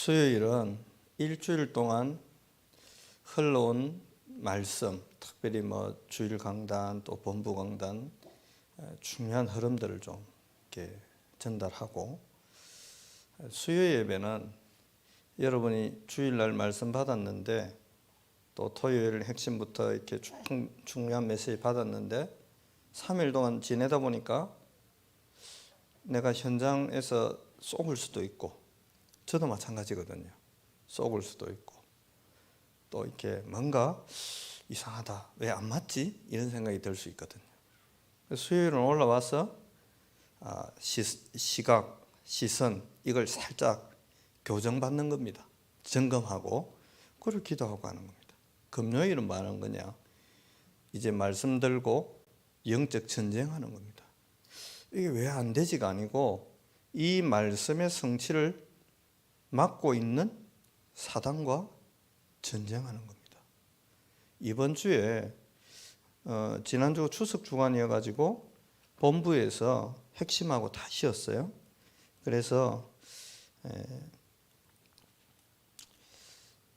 수요일은 일주일 동안 흘러온 말씀, 특별히 주일 강단 또 본부 강단 중요한 흐름들을 좀 이렇게 전달하고, 수요 예배는 여러분이 주일날 말씀 받았는데 또 토요일 핵심부터 이렇게 중요한 메시지 받았는데 3일 동안 지내다 보니까 내가 현장에서 쏘을 수도 있고, 저도 마찬가지거든요. 쏘을 수도 있고, 또 이렇게 뭔가 이상하다, 왜 안 맞지? 이런 생각이 들 수 있거든요. 수요일은 올라와서 시각, 시선 이걸 살짝 교정받는 겁니다. 점검하고 그걸 기도하고 하는 겁니다. 금요일은 뭐 하는 거냐? 이제 말씀 들고 영적 전쟁하는 겁니다. 이게 왜 안 되지가 아니고 이 말씀의 성취를 막고 있는 사단과 전쟁하는 겁니다. 이번 주에 지난주 추석 주간이어가지고 본부에서 핵심하고 다 쉬었어요. 그래서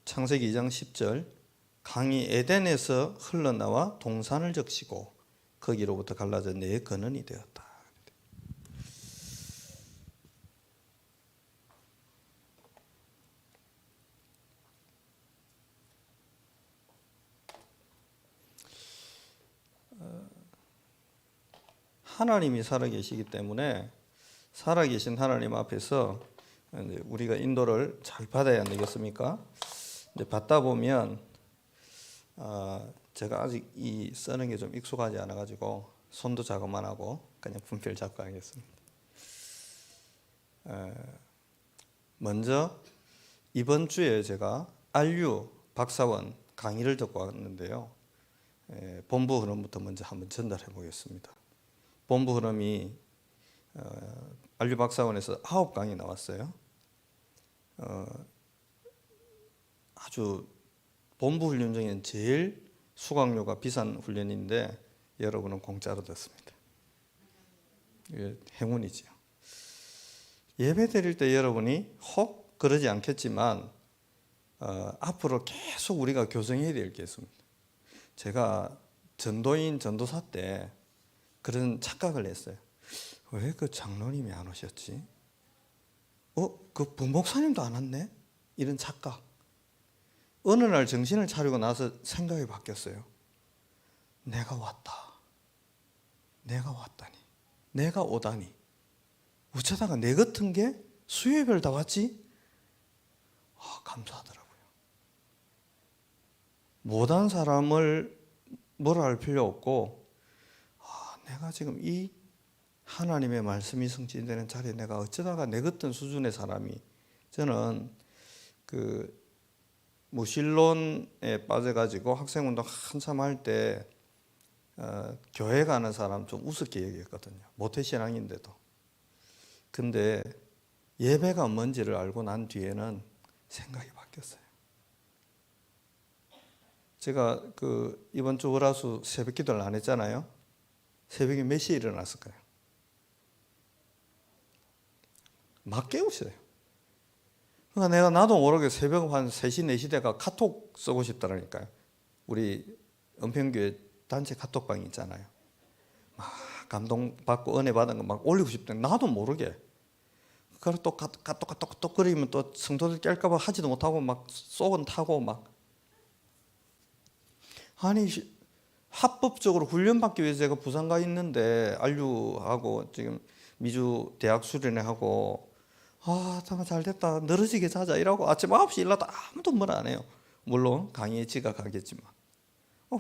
창세기 2장 10절 강이 에덴에서 흘러나와 동산을 적시고 거기로부터 갈라져 네 근원이 되었다. 하나님이 살아계시기 때문에 살아계신 하나님 앞에서 우리가 인도를 잘 받아야 되겠습니까? 받다 보면 제가 아직 이 쓰는 게 좀 익숙하지 않아 가지고 손도 작업만 하고 그냥 분필 잡고 하겠습니다. 먼저 이번 주에 제가 안류 박사원 강의를 듣고 왔는데요. 본부 흐름부터 먼저 한번 전달해 보겠습니다. 본부 흐름이 안류 박사원에서 9강이 나왔어요. 아주 본부 훈련 중에는 제일 수강료가 비싼 훈련인데 여러분은 공짜로 듣습니다. 이게 행운이죠. 예배 드릴 때 여러분이 혹 그러지 않겠지만 앞으로 계속 우리가 교정해야 될 게 있습니다. 제가 전도인 전도사 때 그런 착각을 했어요. 왜 그 장로님이 안 오셨지? 그 부목사님도 안 왔네? 이런 착각. 어느 날 정신을 차리고 나서 생각이 바뀌었어요. 내가 왔다. 내가 왔다니. 내가 오다니. 어쩌다가 내 같은 게 수요예배를 다 왔지? 감사하더라고요. 못한 사람을 뭐라 할 필요 없고, 내가 지금 이 하나님의 말씀이 성취되는 자리에 내가 어쩌다가 내 같은 수준의 사람이, 저는 그 무신론에 빠져가지고 학생운동 한참 할 때 교회 가는 사람 좀 우습게 얘기했거든요. 모태신앙인데도. 근데 예배가 뭔지를 알고 난 뒤에는 생각이 바뀌었어요. 제가 이번 주 월화수 새벽 기도를 안 했잖아요. 새벽에 몇 시에 일어났을까요? 막 깨우쳐요. 그러니까 나도 모르게 새벽 한 3시, 4시 대가 카톡 쓰고 싶더라니까요. 우리 은평교회 단체 카톡방이 있잖아요. 막 감동받고 은혜 받은 거 막 올리고 싶더니 나도 모르게. 그래서 또 까똑 거리면 또 성도들 깰까봐 하지도 못하고 막 쏘건 타고 막. 아니, 합법적으로 훈련받기 위해서 제가 부산 가 있는데 안류하고 지금 미주 대학 수련회하고 정말 잘됐다, 늘어지게 자자 이러고 아침 9시 일어나도 아무도 뭐라 안 해요. 물론 강의에 지각하겠지만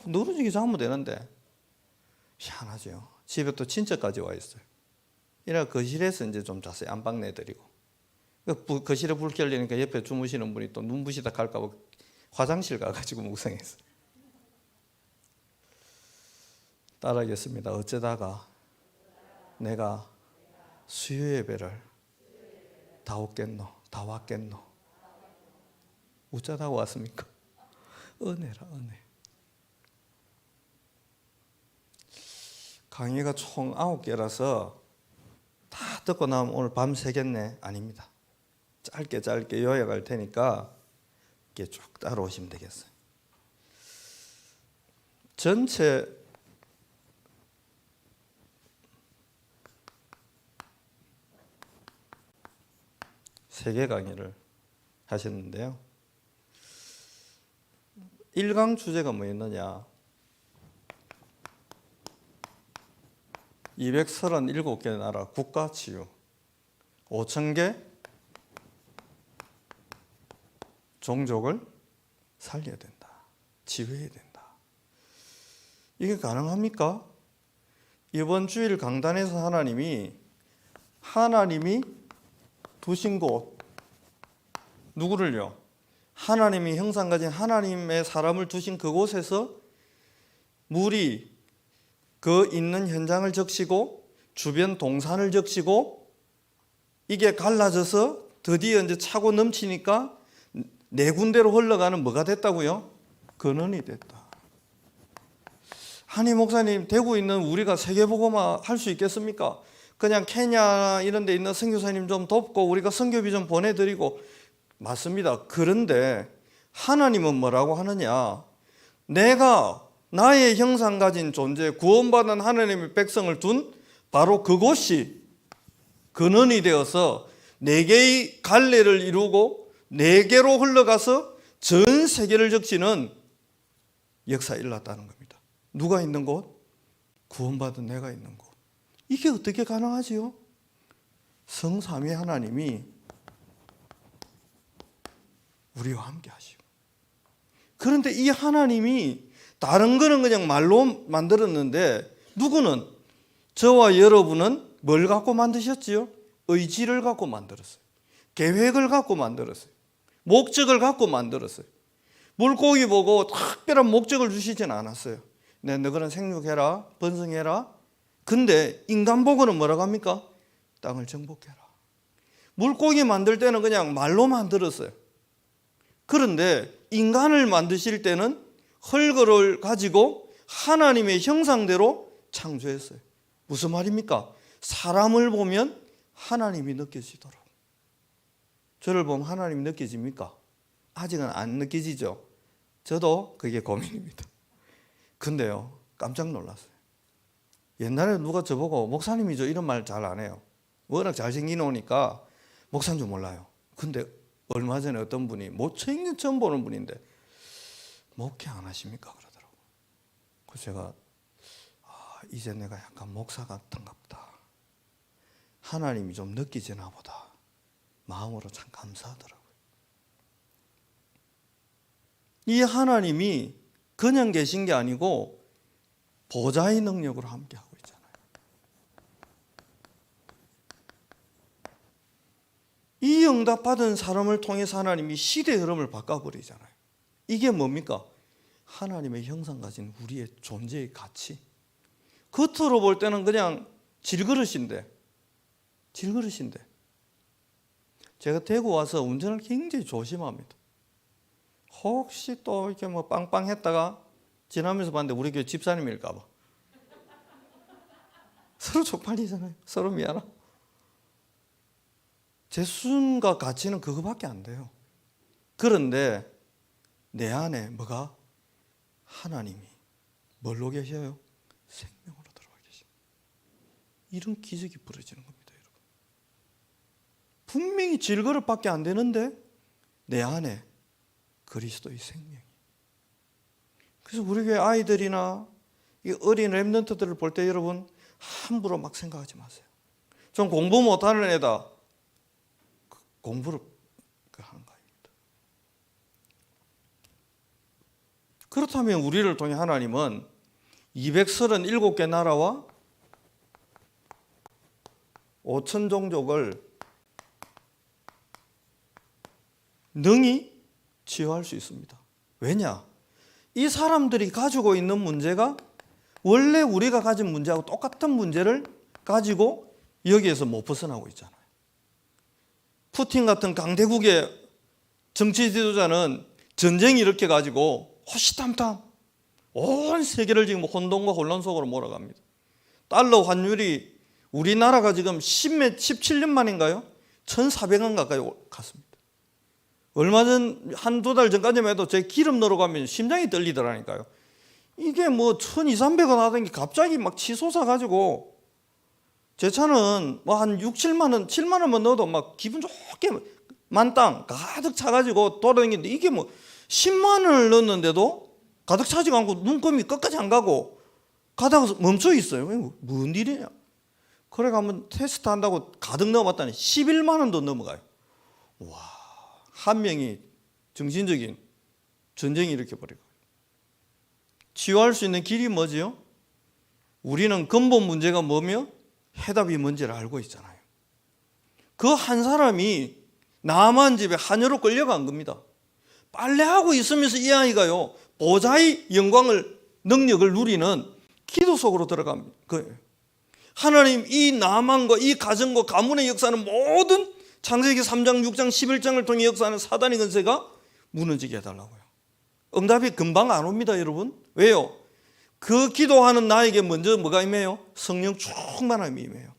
늘어지게 자면 되는데 희한하죠. 집에 또 친척까지 와 있어요. 이래 거실에서 이제 좀 자세히 안방 내드리고, 거실에 불 켜려니까 옆에 주무시는 분이 또 눈부시다 갈까봐 화장실 가가지고 묵상했어요. 따라하겠습니다. 어쩌다가 내가 수요 예배를 다 왔겠노. 어쩌다가 왔습니까? 은혜라, 은혜. 강의가 총 9개라서 다 듣고 나면 오늘 밤 새겠네? 아닙니다. 짧게 요약할 테니까 이렇게 쭉 따라오시면 되겠어요. 전체 세계 강의를 하셨는데요. 1강 주제가 뭐였느냐? 237개 나라 국가 치유, 5,000개 종족을 살려야 된다. 치유해야 된다. 이게 가능합니까? 이번 주일 강단에서 하나님이 두신 곳, 누구를요? 하나님이 형상 가진 하나님의 사람을 두신 그곳에서 물이 그 있는 현장을 적시고 주변 동산을 적시고 이게 갈라져서 드디어 이제 차고 넘치니까 네 군데로 흘러가는 뭐가 됐다고요? 근원이 됐다. 한희 목사님, 대구에 있는 우리가 세계복음화 할 수 있겠습니까? 그냥 케냐 이런 데 있는 선교사님 좀 돕고 우리가 선교비 좀 보내드리고, 맞습니다. 그런데 하나님은 뭐라고 하느냐? 내가 나의 형상 가진 존재, 구원받은 하나님의 백성을 둔 바로 그곳이 근원이 되어서 네 개의 갈래를 이루고 네 개로 흘러가서 전 세계를 적시는 역사에 일어났다는 겁니다. 누가 있는 곳? 구원받은 내가 있는 곳. 이게 어떻게 가능하지요? 성삼위 하나님이 우리와 함께 하시고. 그런데 이 하나님이 다른 거는 그냥 말로 만들었는데, 누구는, 저와 여러분은 뭘 갖고 만드셨지요? 의지를 갖고 만들었어요. 계획을 갖고 만들었어요. 목적을 갖고 만들었어요. 물고기 보고 특별한 목적을 주시진 않았어요. 네, 너희는 생육해라, 번성해라. 근데 인간 보고는 뭐라고 합니까? 땅을 정복해라. 물고기 만들 때는 그냥 말로 만들었어요. 그런데 인간을 만드실 때는 흙을 가지고 하나님의 형상대로 창조했어요. 무슨 말입니까? 사람을 보면 하나님이 느껴지도록. 저를 보면 하나님이 느껴집니까? 아직은 안 느껴지죠. 저도 그게 고민입니다. 근데요, 깜짝 놀랐어요. 옛날에 누가 저보고 목사님이죠, 이런 말 잘 안 해요. 워낙 잘생긴 오니까 목사인 줄 몰라요. 근데 얼마 전에 어떤 분이, 모처럼 처음 보는 분인데 목회 안 하십니까? 그러더라고요. 그래서 제가 이제 내가 약간 목사 같은가 보다. 하나님이 좀 느끼지나 보다. 마음으로 참 감사하더라고요. 이 하나님이 그냥 계신 게 아니고 보좌의 능력으로 함께하고 있잖아요. 이 응답받은 사람을 통해서 하나님이 시대의 흐름을 바꿔버리잖아요. 이게 뭡니까? 하나님의 형상 가진 우리의 존재의 가치. 겉으로 볼 때는 그냥 질그릇인데 제가 대구 와서 운전을 굉장히 조심합니다. 혹시 또 이렇게 뭐 빵빵했다가 지나면서 봤는데 우리 교회 집사님일까 봐. 서로 쪽팔리잖아요. 서로 미안하고. 제 수준과 가치는 그거밖에 안 돼요. 그런데 내 안에 뭐가? 하나님이 뭘로 계셔요? 생명으로 들어와 계십니다. 이런 기적이 벌어지는 겁니다, 여러분. 분명히 질그릇밖에 안 되는데 내 안에 그리스도의 생명이. 그래서 우리 교회 아이들이나 이 어린 렘넌트들을 볼 때 여러분 함부로 막 생각하지 마세요. 좀 공부 못하는 애다. 공부를 하는 거입니다. 그렇다면 우리를 통해 하나님은 237개 나라와 5천 종족을 능히 치유할 수 있습니다. 왜냐? 이 사람들이 가지고 있는 문제가 원래 우리가 가진 문제하고 똑같은 문제를 가지고 여기에서 못 벗어나고 있잖아요. 푸틴 같은 강대국의 정치 지도자는 전쟁 일으켜 가지고 호시탐탐 온 세계를 지금 혼돈과 혼란 속으로 몰아갑니다. 달러 환율이 우리나라가 지금 17년 만인가요? 1,400원 가까이 갔습니다. 얼마 전 한두 달 전까지만 해도 제 기름 넣으러 가면 심장이 떨리더라니까요. 이게 뭐 1,200, 300원 하던 게 갑자기 막 치솟아 가지고 제 차는 뭐 한 6, 7만 원, 7만 원만 넣어도 막 기분 좋게 만땅 가득 차가지고 돌아다니는데 이게 뭐 10만 원을 넣었는데도 가득 차지가 않고 눈금이 끝까지 안 가고 가다가 멈춰 있어요. 뭔 일이냐? 그래 한번 테스트 한다고 가득 넣어봤더니 11만 원도 넘어가요. 와, 한 명이 정신적인 전쟁이 일으켜버리고. 치유할 수 있는 길이 뭐지요? 우리는 근본 문제가 뭐며 해답이 뭔지를 알고 있잖아요. 그 한 사람이 나만 집에 하녀로 끌려간 겁니다. 빨래하고 있으면서 이 아이가요, 보좌의 영광을, 능력을 누리는 기도 속으로 들어간 거예요. 하나님, 이 나만과 이 가정과 가문의 역사는 모든 창세기 3장, 6장, 11장을 통해 역사하는 사단의 권세가 무너지게 해달라고요. 응답이 금방 안 옵니다, 여러분. 왜요? 그 기도하는 나에게 먼저 뭐가 임해요? 성령 충만함이 임해요.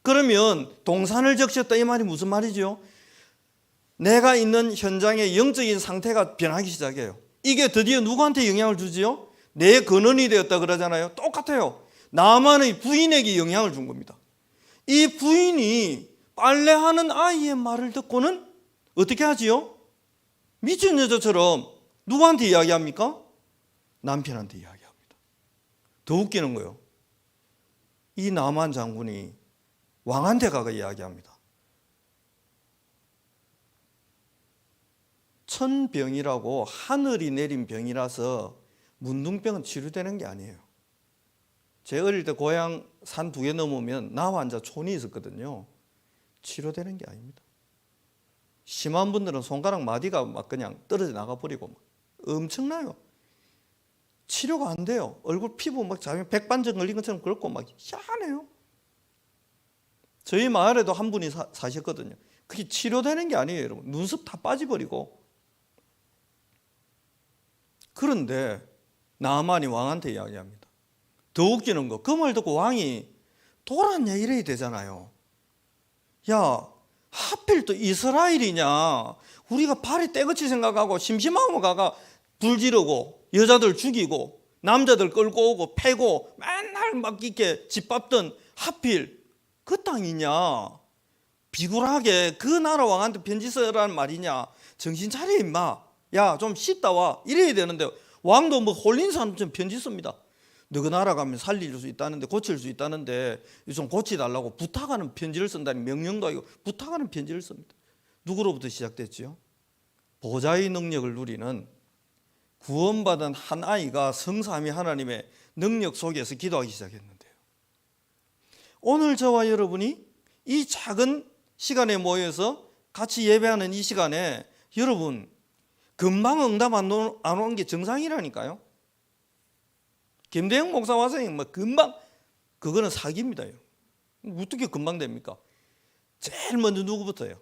그러면 동산을 적셨다 이 말이 무슨 말이죠? 내가 있는 현장의 영적인 상태가 변하기 시작해요. 이게 드디어 누구한테 영향을 주지요? 내 근원이 되었다 그러잖아요. 똑같아요. 나만의 부인에게 영향을 준 겁니다. 이 부인이 빨래하는 아이의 말을 듣고는 어떻게 하지요? 미친 여자처럼 누구한테 이야기합니까? 남편한테 이야기합니다. 더 웃기는 거예요. 이 나만 장군이 왕한테 가서 이야기합니다. 천병이라고 하늘이 내린 병이라서 문둥병은 치료되는 게 아니에요. 제 어릴 때 고향 산 2개 넘으면 나 환자 촌이 있었거든요. 치료되는 게 아닙니다. 심한 분들은 손가락 마디가 막 그냥 떨어져 나가 버리고 막 엄청나요. 치료가 안 돼요. 얼굴 피부 막 자면 백반전 걸린 것처럼 그렇고 막 희한해요. 저희 마을에도 한 분이 사셨거든요. 그게 치료되는 게 아니에요, 여러분. 눈썹 다 빠져버리고. 그런데 나만이 왕한테 이야기합니다. 더 웃기는 거, 그 말 듣고 왕이 돌았냐 이래야 되잖아요. 야, 하필 또 이스라엘이냐? 우리가 발이 떼거치 생각하고 심심하면 가가 불 지르고 여자들 죽이고 남자들 끌고 오고 패고 맨날 막 이렇게 짓밟던 하필 그 땅이냐? 비굴하게 그 나라 왕한테 편지 써라는 말이냐? 정신 차려 임마. 야, 좀 씻다 와. 이래야 되는데 왕도 뭐 홀린 사람처럼 편지 씁니다. 너그 나라 가면 살릴 수 있다는데, 고칠 수 있다는데 좀 고치달라고 부탁하는 편지를 쓴다니, 명령도 아니고 부탁하는 편지를 씁니다. 누구로부터 시작됐지요? 보좌의 능력을 누리는 구원받은 한 아이가 성삼위 하나님의 능력 속에서 기도하기 시작했는데요. 오늘 저와 여러분이 이 작은 시간에 모여서 같이 예배하는 이 시간에 여러분 금방 응답 안 오는 게 정상이라니까요. 김대영 목사 와서 뭐 금방, 그거는 사기입니다. 어떻게 금방 됩니까? 제일 먼저 누구부터요?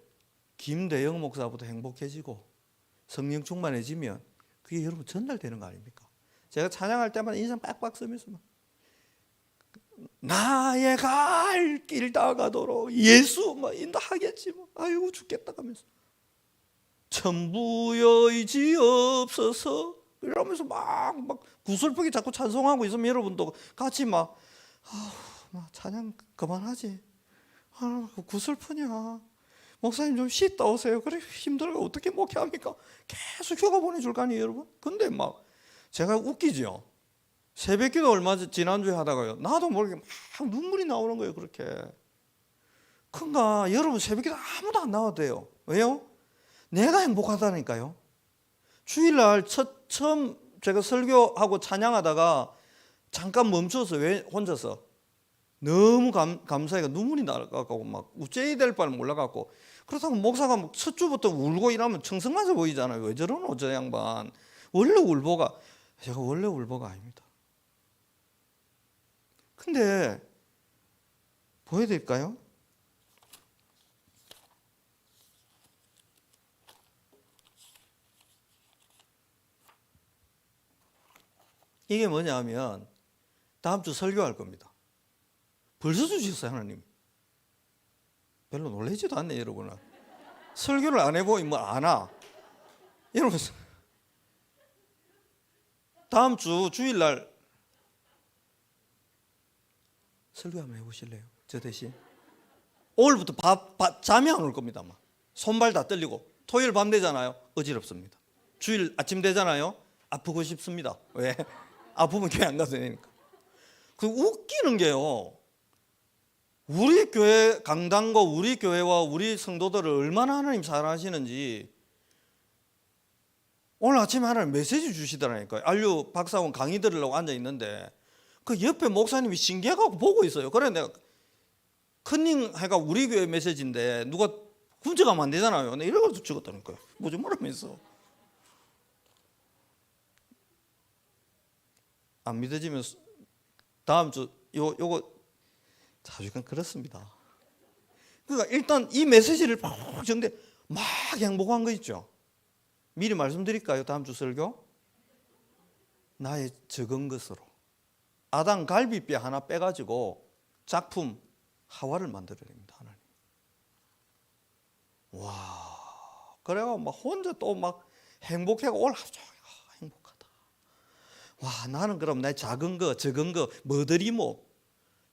김대영 목사부터 행복해지고 성령 충만해지면 그게 여러분 전달되는 거 아닙니까? 제가 찬양할 때마다 인상 빡빡 쓰면서 막 나의 갈 길 다가도록 예수 막 인도하겠지 뭐. 아이고 죽겠다 하면서 천부여의지없어서 이러면서 막 구슬프게 자꾸 찬송하고 있으면 여러분도 같이 막 찬양 그만하지. 구슬프냐. 목사님 좀 쉬다 오세요. 그래 힘들어 어떻게 목회합니까? 계속 휴가 보내줄 거 아니에요, 여러분. 근데 막 제가 웃기죠. 새벽기도 얼마 지난주에 하다가요, 나도 모르게 막 눈물이 나오는 거예요. 그렇게. 그러니까 여러분 새벽기도 아무도 안 나와도 돼요. 왜요? 내가 행복하다니까요. 주일날 처음 제가 설교하고 찬양하다가 잠깐 멈춰서, 왜 혼자서 너무 감사해가 눈물이 나가고 막 우째이 될 바를 몰라갖고, 그렇다고 목사가 뭐 첫 주부터 울고 이러면 청승맞아 보이잖아요. 왜 저러노 저 양반. 원래 울보가, 제가 원래 울보가 아닙니다. 근데 보여드릴까요? 이게 뭐냐면 다음 주 설교할 겁니다. 벌써 주셨어요, 하나님. 별로 놀라지도 않네 여러분은. 설교를 안 해보니 뭐 아나. 여러분 다음 주 주일날 설교 한번 해보실래요? 저 대신 오늘부터 잠이 안 올 겁니다. 아마 손발 다 떨리고 토요일 밤 되잖아요. 어지럽습니다. 주일 아침 되잖아요. 아프고 싶습니다. 왜? 아프면 교회 안 가도 되니까. 그 웃기는 게요. 우리 교회 강단과 우리 교회와 우리 성도들을 얼마나 하나님 사랑하시는지 오늘 아침에 하나님 메시지 주시더라니까요. 안류 박사원 강의 들으려고 앉아 있는데 그 옆에 목사님이 신기해가지고 보고 있어요. 그래 내가 컨닝 해가 우리 교회 메시지인데 누가 훔쳐가면 안 되잖아요. 내가 이래가지고 죽었다니까요. 뭐 좀 말하면서. 안 믿어지면 다음 주 요거 자주간 그렇습니다. 그러니까 일단 이 메시지를 막 정대 막 행복한 거 있죠. 미리 말씀드릴까요? 다음 주 설교 나의 적은 것으로 아담 갈비뼈 하나 빼가지고 작품 하와를 만들어냅니다. 하나님. 와, 그래가 막 혼자 또 막 행복해가 올 하루 종일 행복하다. 와, 나는 그럼 내 작은 거, 적은 거 뭐들이 뭐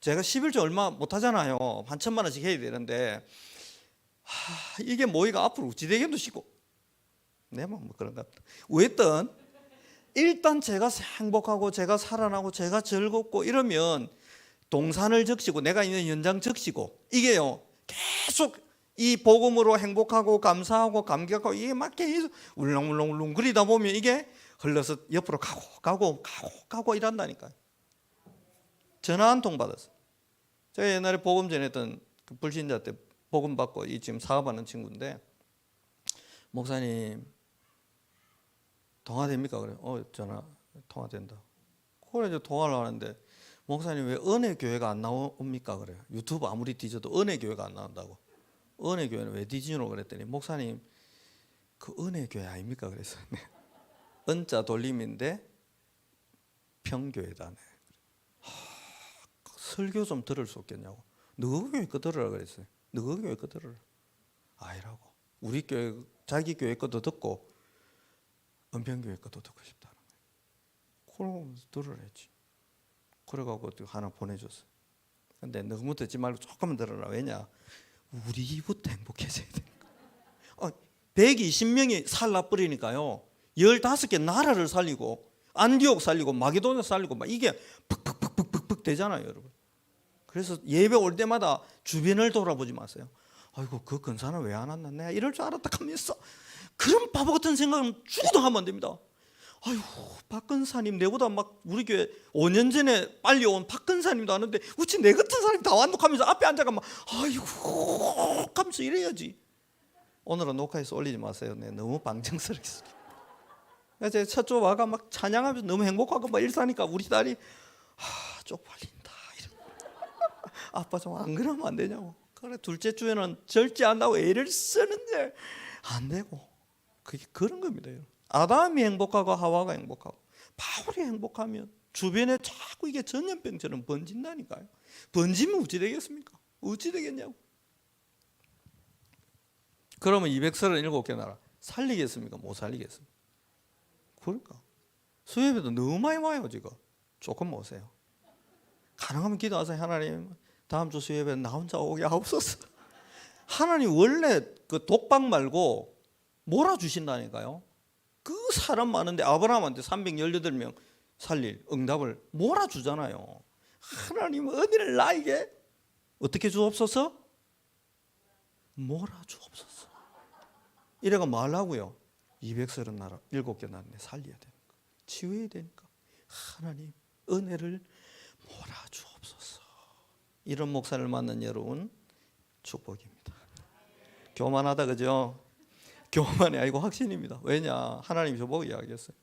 제가 11조 얼마 못 하잖아요. 한 1,000만 원씩 해야 되는데 이게 뭐이가 앞으로 어찌 되겠노 싶고 내만 뭐 그런가 보다. 왜든 일단 제가 행복하고 제가 살아나고 제가 즐겁고 이러면 동산을 적시고 내가 있는 현장 적시고 이게요 계속 이 복음으로 행복하고 감사하고 감격하고 이게 막 계속 울렁울렁 그리다 보면 이게 흘러서 옆으로 가고 이란다니까요. 전화 한 통 받았어요. 제가 옛날에 복음 전했던 그 불신자 때 복음 받고 이 지금 사업하는 친구인데 목사님 통화됩니까? 그래. 전화 통화된다. 그래 이제 통화를 하는데 목사님 왜 은혜교회가 안 나옵니까? 그래요. 유튜브 아무리 뒤져도 은혜교회가 안 나온다고. 은혜교회는 왜 뒤지노? 그랬더니 목사님 그 은혜교회 아닙니까? 그래서 은자 돌림인데 평교회다. 설교 좀 들을 수 없겠냐고. 너희 교회 거 들으라 그랬어요. 너희 교회 거 들으라. 아니라고. 우리 교회 자기 교회 것도 듣고 은평교회 것도 듣고 싶다는 거예요. 그럼 들으라 했지. 그래가지고 하나 보내줬어요. 근데 너무 듣지 말고 조금만 들어라. 왜냐? 우리부터 행복해져야 되니까. 120명이 살라버리니까요. 15개 나라를 살리고 안디옥 살리고 마게도냐 살리고 막 이게 푹 되잖아요, 여러분. 그래서 예배 올 때마다 주변을 돌아보지 마세요. 아이고 그 근사는 왜 안 왔나? 내가 이럴 줄 알았다 하면서 그런 바보 같은 생각은 죽어도 하면 안 됩니다. 아이고 박근사님 내보다 막 우리 교회 5년 전에 빨리 온 박근사님도 아는데 어찌 내 같은 사람이 다 왔노 하면서 앞에 앉아가 막 아이고 하면서 이래야지. 오늘은 녹화해서 올리지 마세요. 네, 너무 방정스럽겠어요. 제가 첫 주 와가 막 찬양하면서 너무 행복하고 막 일사니까 우리 딸이 쪽팔린다 아빠 좀 안 그러면 안 되냐고. 그래 둘째 주에는 절제 한다고 애를 쓰는데 안 되고. 그게 그런 겁니다. 아담이 행복하고 하와가 행복하고 바울이 행복하면 주변에 자꾸 이게 전염병처럼 번진다니까요. 번지면 어찌 되겠습니까? 어찌 되겠냐고. 그러면 237개 나라 살리겠습니까? 못 살리겠습니까? 그러니까 수협에도 너무 많이 와요. 지금 조금 오세요. 가능하면 기도하세요. 하나님 다음 주 수협에 나 혼자 오게 하옵소서. 하나님 원래 그 독박 말고 몰아주신다니까요. 그 사람 많은데 아브라함한테 318명 살릴 응답을 몰아주잖아요. 하나님 은혜를 나에게 어떻게 주옵소서? 몰아주옵소서. 이래가 말하고요. 237개 나라에 살려야 되니까 치유해야 되니까 하나님 은혜를 몰아주옵소서. 이런 목사를 만난 여러분 축복입니다. 교만하다 그죠? 교만이 아니고 확신입니다. 왜냐? 하나님이 저보고 이야기했어요.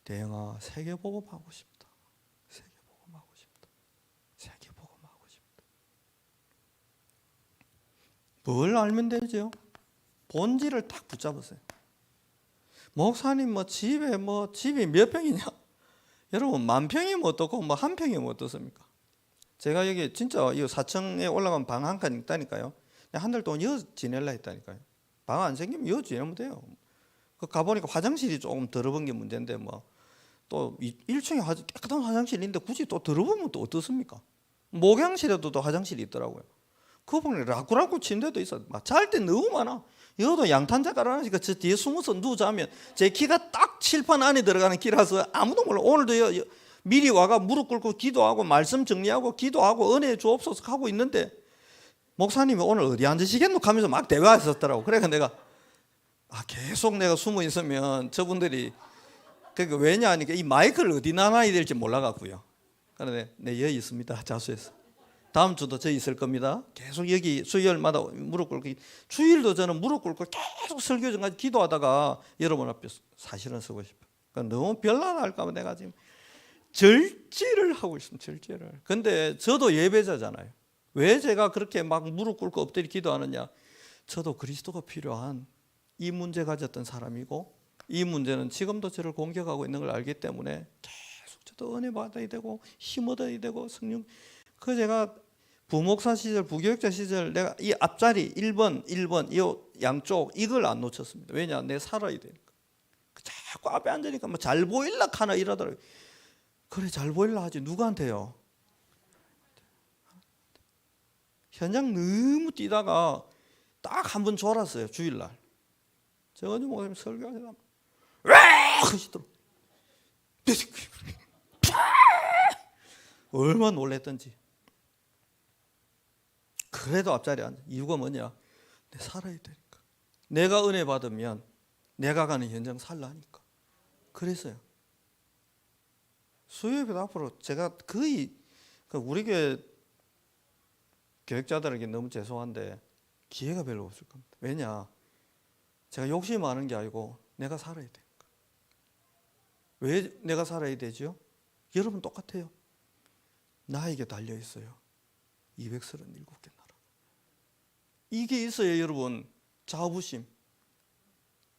대영아 세계복음하고 싶다. 세계복음하고 싶다. 세계복음하고 싶다. 뭘 알면 되죠? 본질을 딱 붙잡으세요. 목사님 집이 몇 평이냐? 여러분 10,000평이면 어떻고 1,000평이면 어떻습니까? 제가 여기 진짜 이 4층에 올라가면 방 한 칸 있다니까요. 한 달 동안 여 지낼라 했다니까요. 방 안 생기면 여 지내면 돼요. 그 가보니까 화장실이 조금 더러운 게 문제인데 뭐 또 1층에 깨끗한 화장실이 있는데 굳이 또 더러우면 또 어떻습니까? 목욕실에도 또 화장실이 있더라고요. 그 보니 라꾸라꾸 침대도 있어. 막 잘 때 너무 많아. 여도 양탄자 깔아놓으니까 저 뒤에 숨어서 누우자면 제 키가 딱 칠판 안에 들어가는 키라서 아무도 몰라. 오늘도 미리 와가 무릎 꿇고 기도하고 말씀 정리하고 기도하고 은혜 주옵소서 하고 있는데 목사님이 오늘 어디 앉으시겠노 하면서 막 대화했었더라고. 그래서 내가 계속 내가 숨어 있으면 저분들이 그러니까 왜냐 하니까 이 마이크를 어디 놔놔야 될지 몰라갖고요. 그런데 네 여기 있습니다. 자수해서 다음 주도 저 있을 겁니다. 계속 여기 수요일마다 무릎 꿇고 주일도 저는 무릎 꿇고 계속 설교 전까지 기도하다가 여러분 앞에 사실은 쓰고 싶어요. 그러니까 너무 별난할까 봐 내가 지금 절제를 하고 있습니다. 절제를. 근데 저도 예배자잖아요. 왜 제가 그렇게 막 무릎 꿇고 엎드려 기도하느냐? 저도 그리스도가 필요한 이 문제 가졌던 사람이고 이 문제는 지금도 저를 공격하고 있는 걸 알기 때문에 계속 저도 은혜 받아야 되고 힘 얻어야 되고 성령. 그 제가 부목사 시절 부교육자 시절 내가 이 앞자리 1번 이 양쪽 이걸 안 놓쳤습니다. 왜냐? 내 살아야 되니까. 자꾸 앞에 앉으니까 뭐 잘 보일라 하나 이러더라고요. 그래 잘 보일라 하지 누구한테요? 현장 너무 뛰다가 딱 한 번 졸았어요. 주일날. 정은주 목사님 설교하시다가 왜 하시더라고요. 얼마나 놀랬던지. 그래도 앞자리에 앉아. 이유가 뭐냐? 내 살아야 되니까. 내가 은혜 받으면 내가 가는 현장 살라니까. 그래서요. 수요예배 앞으로 제가 거의 우리 교회 교육자들에게 너무 죄송한데 기회가 별로 없을 겁니다. 왜냐? 제가 욕심이 많은 게 아니고 내가 살아야 되니까. 왜 내가 살아야 되죠? 여러분 똑같아요. 나에게 달려 있어요. 237개 나라. 이게 있어요, 여러분. 자부심.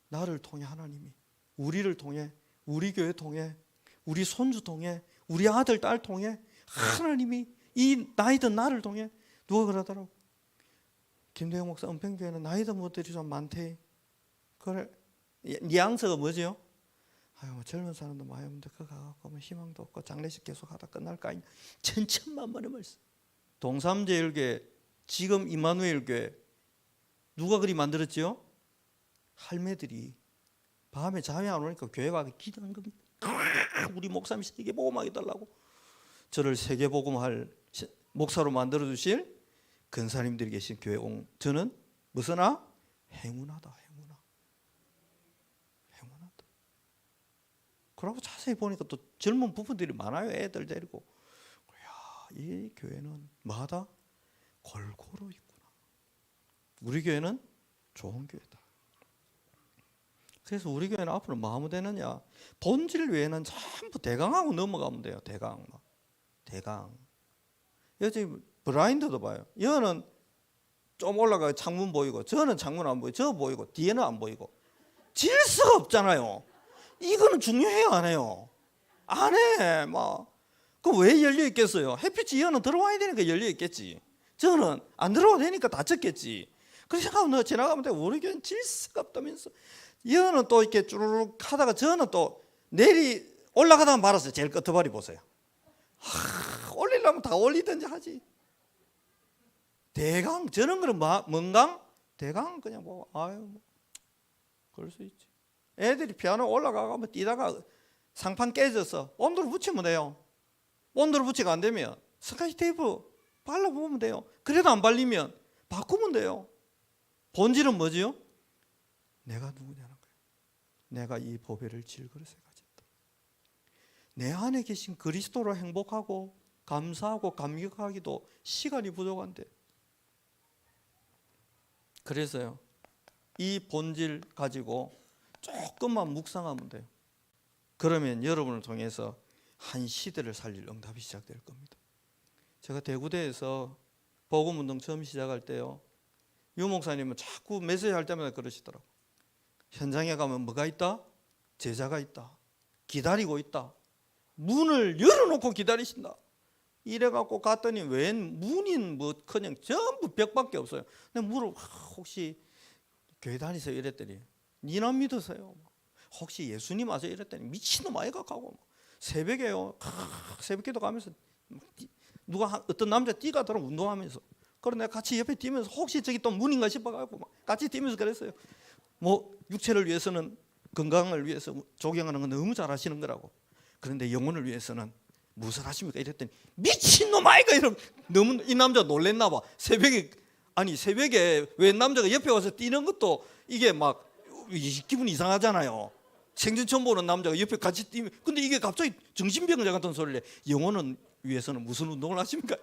나를 통해 하나님이 우리를 통해 우리 교회 통해 우리 손주 통해 우리 아들 딸 통해 하나님이 이 나이든 나를 통해 누가 그러더라고. 김대영 목사 은평교회는 나이든 못들이 좀 많대. 그래 뉘앙스가 뭐죠? 뭐 젊은 사람도 많이 오는데 그거 가고 뭐 희망도 없고 장례식 계속 하다 끝날까 아니냐. 천천만만의 말씀. 동삼제일교회 지금 이마누엘교회 누가 그리 만들었지요? 할매들이 밤에 잠이 안 오니까 교회 와서 기도한 겁니다. 우리 목사님 세계복음하게 달라고. 저를 세계복음할 목사로 만들어 주실 근사님들이 계신 교회 온 저는 무슨 행운하다. 그러고 자세히 보니까 또 젊은 부부들이 많아요. 애들 데리고. 이 교회는 뭐하다? 골고루 있구나. 우리 교회는 좋은 교회다. 그래서 우리 교회는 앞으로 뭐하면 되느냐? 본질 외에는 전부 대강하고 넘어가면 돼요. 대강. 여기 블라인드도 봐요. 여는 좀 올라가 창문 보이고 저는 창문 안 보이고 저 보이고 뒤에는 안 보이고 질서가 없잖아요. 이거는 중요해요, 안 해요? 안 해. 그 왜 열려 있겠어요? 햇빛이 여는 들어와야 되니까 열려 있겠지. 저는 안 들어와도 되니까 닫혔겠지. 그래서 너 지나가면 돼. 우리 교회는 질서가 없다면서. 여는 또 이렇게 쭈르륵 하다가 저는 또 내리 올라가다가 말았어요. 제일 끝머리 보세요. 올리려면 다 올리든지 하지. 대강 저런 거는 뭔강? 대강 그냥 그럴 수 있지. 애들이 피아노 올라가면 뛰다가 상판 깨져서 온도를 붙이면 돼요. 온도를 붙이가 안 되면 스카치 테이프 발라보면 돼요. 그래도 안 발리면 바꾸면 돼요. 본질은 뭐지요? 내가 누구냐는 거예요. 내가 이 보배를 질그릇에 가졌다. 내 안에 계신 그리스도로 행복하고 감사하고 감격하기도 시간이 부족한데. 그래서요. 이 본질 가지고 조금만 묵상하면 돼요. 그러면 여러분을 통해서 한 시대를 살릴 응답이 시작될 겁니다. 제가 대구대에서 복음운동 처음 시작할 때요. 유 목사님은 자꾸 메시지 할 때마다 그러시더라고요. 현장에 가면 뭐가 있다? 제자가 있다. 기다리고 있다. 문을 열어놓고 기다리신다. 이래갖고 갔더니 웬 문인 뭐 그냥 전부 벽밖에 없어요. 근데 혹시 교회 다니세요? 이랬더니 니나 믿으세요? 혹시 예수님 아세요? 이랬더니 미친놈 아이가 가고 새벽에요. 새벽기도 가면서 어떤 남자 뛰가더라 운동하면서. 그래 내가 같이 옆에 뛰면서 혹시 저기 또 문인가 싶어가지고 같이 뛰면서 그랬어요. 뭐 육체를 위해서는 건강을 위해서 조경하는 건 너무 잘하시는 거라고. 그런데 영혼을 위해서는 무엇을 하십니까? 이랬더니 미친놈 아이가 이러면 너무 이 남자 놀랬나 봐. 새벽에 웬 남자가 옆에 와서 뛰는 것도 이게 막 기분 이상하잖아요. 생전 처음 보는 남자가 옆에 같이 뛰면 근데 이게 갑자기 정신병자 같은 소리를 해. 영혼은 위해서는 무슨 운동을 하십니까?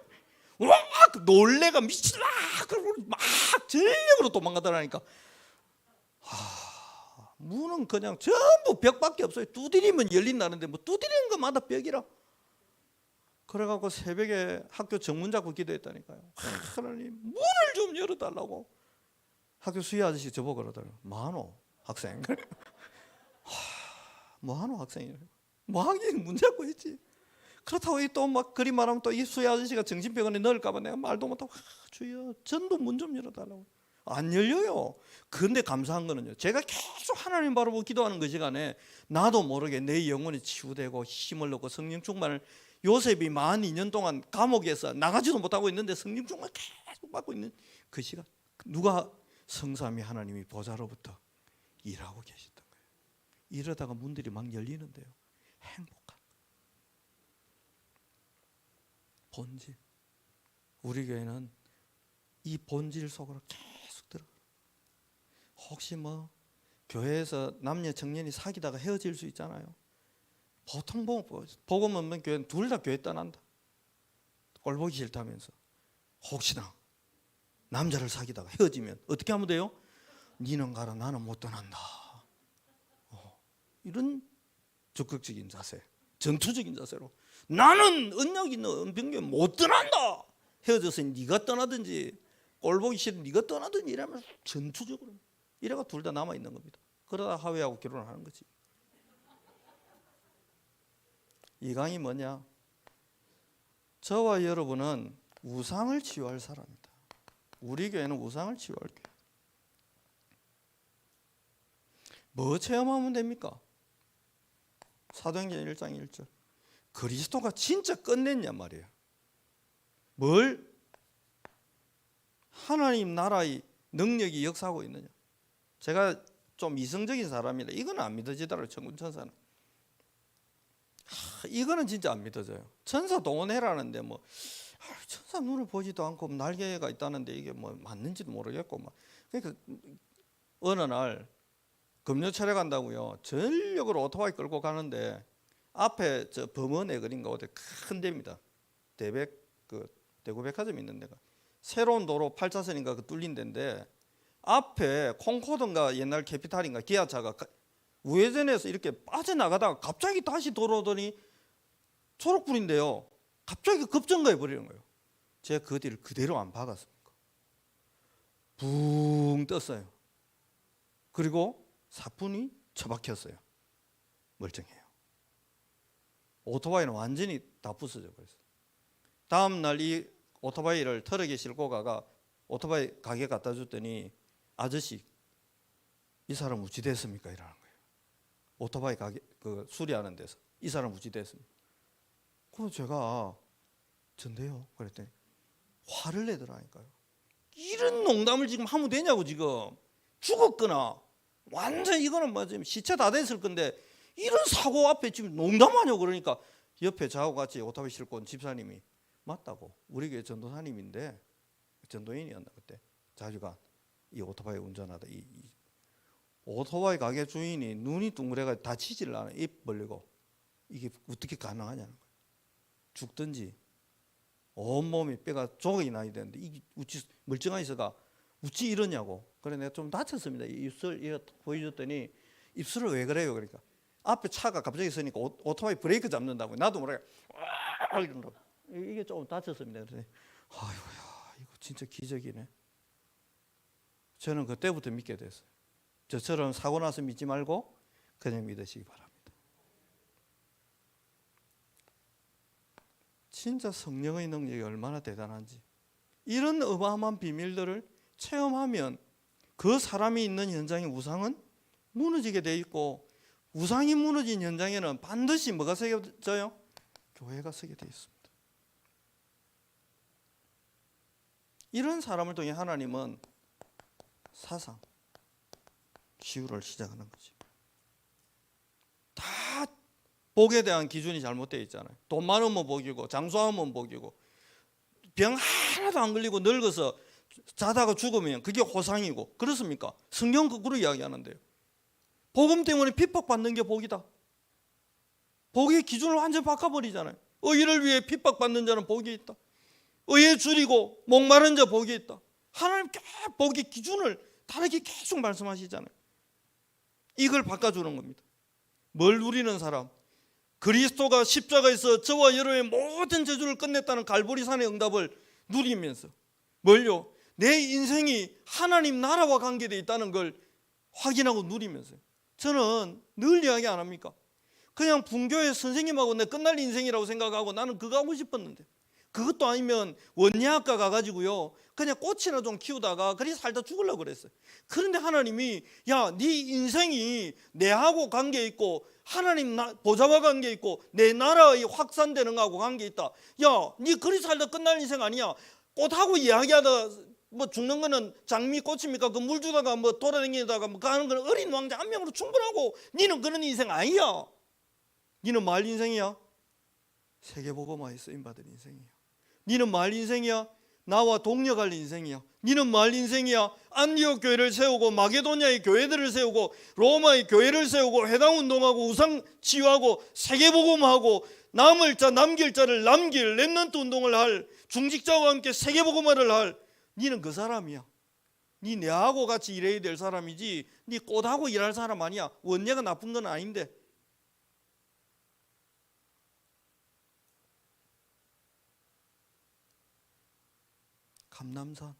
와 놀래가 미치라 그러고 막 전력으로 도망가더라니까. 문은 그냥 전부 벽밖에 없어요. 두드리면 열린다는데 뭐 두드리는 것마다 벽이라. 그래갖고 새벽에 학교 정문 잡고 기도했다니까요. 하나님 문을 좀 열어달라고. 학교 수희 아저씨 저보고 그러더라고요. 뭐하노 학생? 뭐하노 학생이래. 뭐하긴 문 잡고 있지. 그렇다고 또 막 그리 말하면 또 이 수희 아저씨가 정신병원에 넣을까봐 내가 말도 못하고 주여 전도 문 좀 열어달라고. 안 열려요. 그런데 감사한 거는요. 제가 계속 하나님 바라보고 기도하는 그 시간에 나도 모르게 내 영혼이 치유되고 힘을 얻고 성령 충만을 요셉이 42년 동안 감옥에서 나가지도 못하고 있는데 성령 충만 계속 받고 있는 그 시간. 누가 성삼위 하나님이 보좌로부터 일하고 계셨던 거예요. 이러다가 문들이 막 열리는데요. 행복한 본질. 우리 교회는 이 본질 속으로 계속 들어가. 혹시 뭐 교회에서 남녀 청년이 사귀다가 헤어질 수 있잖아요. 보통 복음 없는 교회는 둘 다 교회 떠난다. 꼴 보기 싫다면서. 혹시나 남자를 사귀다가 헤어지면 어떻게 하면 돼요? 니는 가라 나는 못 떠난다. 이런 적극적인 자세, 전투적인 자세로 나는 언약 있는 은병교회 못 떠난다. 헤어져서 네가 떠나든지 꼴 보기 싫으면 네가 떠나든지 이러면 전투적으로 이래가 둘 다 남아있는 겁니다. 그러다 하회하고 결혼을 하는 거지. 이 강의 뭐냐? 저와 여러분은 우상을 치유할 사람이다. 우리 교회는 우상을 치유할 교회. 뭐 체험하면 됩니까? 사도행전 1장 1절. 그리스도가 진짜 끝냈냐 말이에요. 뭘? 하나님 나라의 능력이 역사하고 있느냐. 제가 좀 이성적인 사람이라 이거는 안 믿어지더라고요. 천군천사는. 이거는 진짜 안 믿어져요. 천사 동원해라는데 뭐 천사 눈을 보지도 않고 날개가 있다는데 이게 뭐 맞는지도 모르겠고 막. 그러니까 어느 날 금요 촬영한다고요. 전력으로 오토바이 끌고 가는데 앞에 저 범원에 그린가 어디 큰 데입니다. 대구백화점 있는 데가 새로운 도로 8차선인가 그 뚫린 데인데 앞에 콩코드인가 옛날 캐피탈인가 기아차가 우회전해서 이렇게 빠져나가다가 갑자기 다시 돌아오더니 초록불인데요. 갑자기 급정거해 버리는 거예요. 제가 그 뒤를 그대로 안 박았습니까? 붕 떴어요. 그리고 사뿐히 처박혔어요. 멀쩡해요. 오토바이는 완전히 다 부서져 버렸어요. 다음 날 이 오토바이를 트럭에 싣고 가가 오토바이 가게 갖다 줬더니 아저씨 이 사람 우찌됐습니까? 이러는 거예요. 오토바이 가게 그 수리하는 데서 이 사람 우찌됐습니까? 그래서 제가 전데요. 그랬더니 화를 내더라니까요. 이런 농담을 지금 하면 되냐고. 지금 죽었거나 완전 이거는 뭐 지금 시체 다 됐을 건데 이런 사고 앞에 지금 농담하냐고. 그러니까 옆에 저하고 같이 오토바이 싣고 온 집사님이 맞다고. 우리 교회 전도사님인데 전도인이었나 그때 자주가 이 오토바이 운전하다 이 오토바이 가게 주인이 눈이 둥그레가 다치지를 않아. 입 벌리고 이게 어떻게 가능하냐는 거예요. 죽든지 온몸이 뼈가 조각이 나야 되는데 이게 우찌 멀쩡한 있어가 우찌 이러냐고. 그래 내가 좀 다쳤습니다. 입술 이거 보여줬더니 입술을 왜 그래요? 그러니까 앞에 차가 갑자기 있으니까 오토바이 브레이크 잡는다고. 나도 모르게 이런다고. 이게 좀 다쳤습니다. 그래서 아이고야 이거 진짜 기적이네. 저는 그때부터 믿게 됐어요. 저처럼 사고 나서 믿지 말고 그냥 믿으시기 바랍니다. 진짜 성령의 능력이 얼마나 대단한지, 이런 어마어마한 비밀들을 체험하면 그 사람이 있는 현장의 우상은 무너지게 돼 있고, 우상이 무너진 현장에는 반드시 뭐가 새겨져요? 교회가 서게 돼 있습니다. 이런 사람을 통해 하나님은 사상, 치유를 시작하는 거지. 다 복에 대한 기준이 잘못되어 있잖아요. 돈 많으면 복이고, 장수하면 복이고, 병 하나도 안 걸리고 늙어서 자다가 죽으면 그게 호상이고, 그렇습니까? 성경 거꾸로 이야기하는데요. 복음 때문에 핍박받는 게 복이다. 복의 기준을 완전 바꿔버리잖아요. 의를 위해 핍박받는 자는 복이 있다. 의에 줄이고 목마른 자 복이 있다. 하나님 복의 기준을 다르게 계속 말씀하시잖아요. 이걸 바꿔주는 겁니다. 뭘 누리는 사람? 그리스도가 십자가에서 저와 여러분의 모든 저주를 끝냈다는 갈보리산의 응답을 누리면서 뭘요? 내 인생이 하나님 나라와 관계되어 있다는 걸 확인하고 누리면서요. 저는 늘 이야기 안 합니까? 그냥 분교회 선생님하고 내 끝날 인생이라고 생각하고 나는 그거 하고 싶었는데, 그것도 아니면 원예학과 가가지고요 그냥 꽃이나 좀 키우다가 그리 살다 죽으려고 그랬어요. 그런데 하나님이 야, 네 인생이 내하고 관계 있고 하나님 보좌와 관계 있고 내 나라의 확산되는 거하고 관계 있다. 야, 네 그리 살다 끝날 인생 아니야. 꽃하고 이야기하다 뭐 죽는 거는 장미 꽃입니까? 그 물 주다가 뭐 돌아다니다가 뭐 가는 거는 어린 왕자 한 명으로 충분하고, 니는 그런 인생 아니야. 니는 말 인생이야. 세계복음화에 쓰임받은 인생이야. 니는 말 인생이야. 나와 동력할 인생이야. 니는 말 인생이야. 안디옥 교회를 세우고 마게도냐의 교회들을 세우고 로마의 교회를 세우고 해당운동하고 우상 치유하고 세계복음화하고 남을 자 남길 자를 남길 렘넌트 운동을 할, 중직자와 함께 세계복음화를 할, 니는 그 사람이야. 니 내하고 같이 일해야 될 사람이지 니 꽃하고 일할 사람 아니야. 원예가 나쁜 건 아닌데. 감남산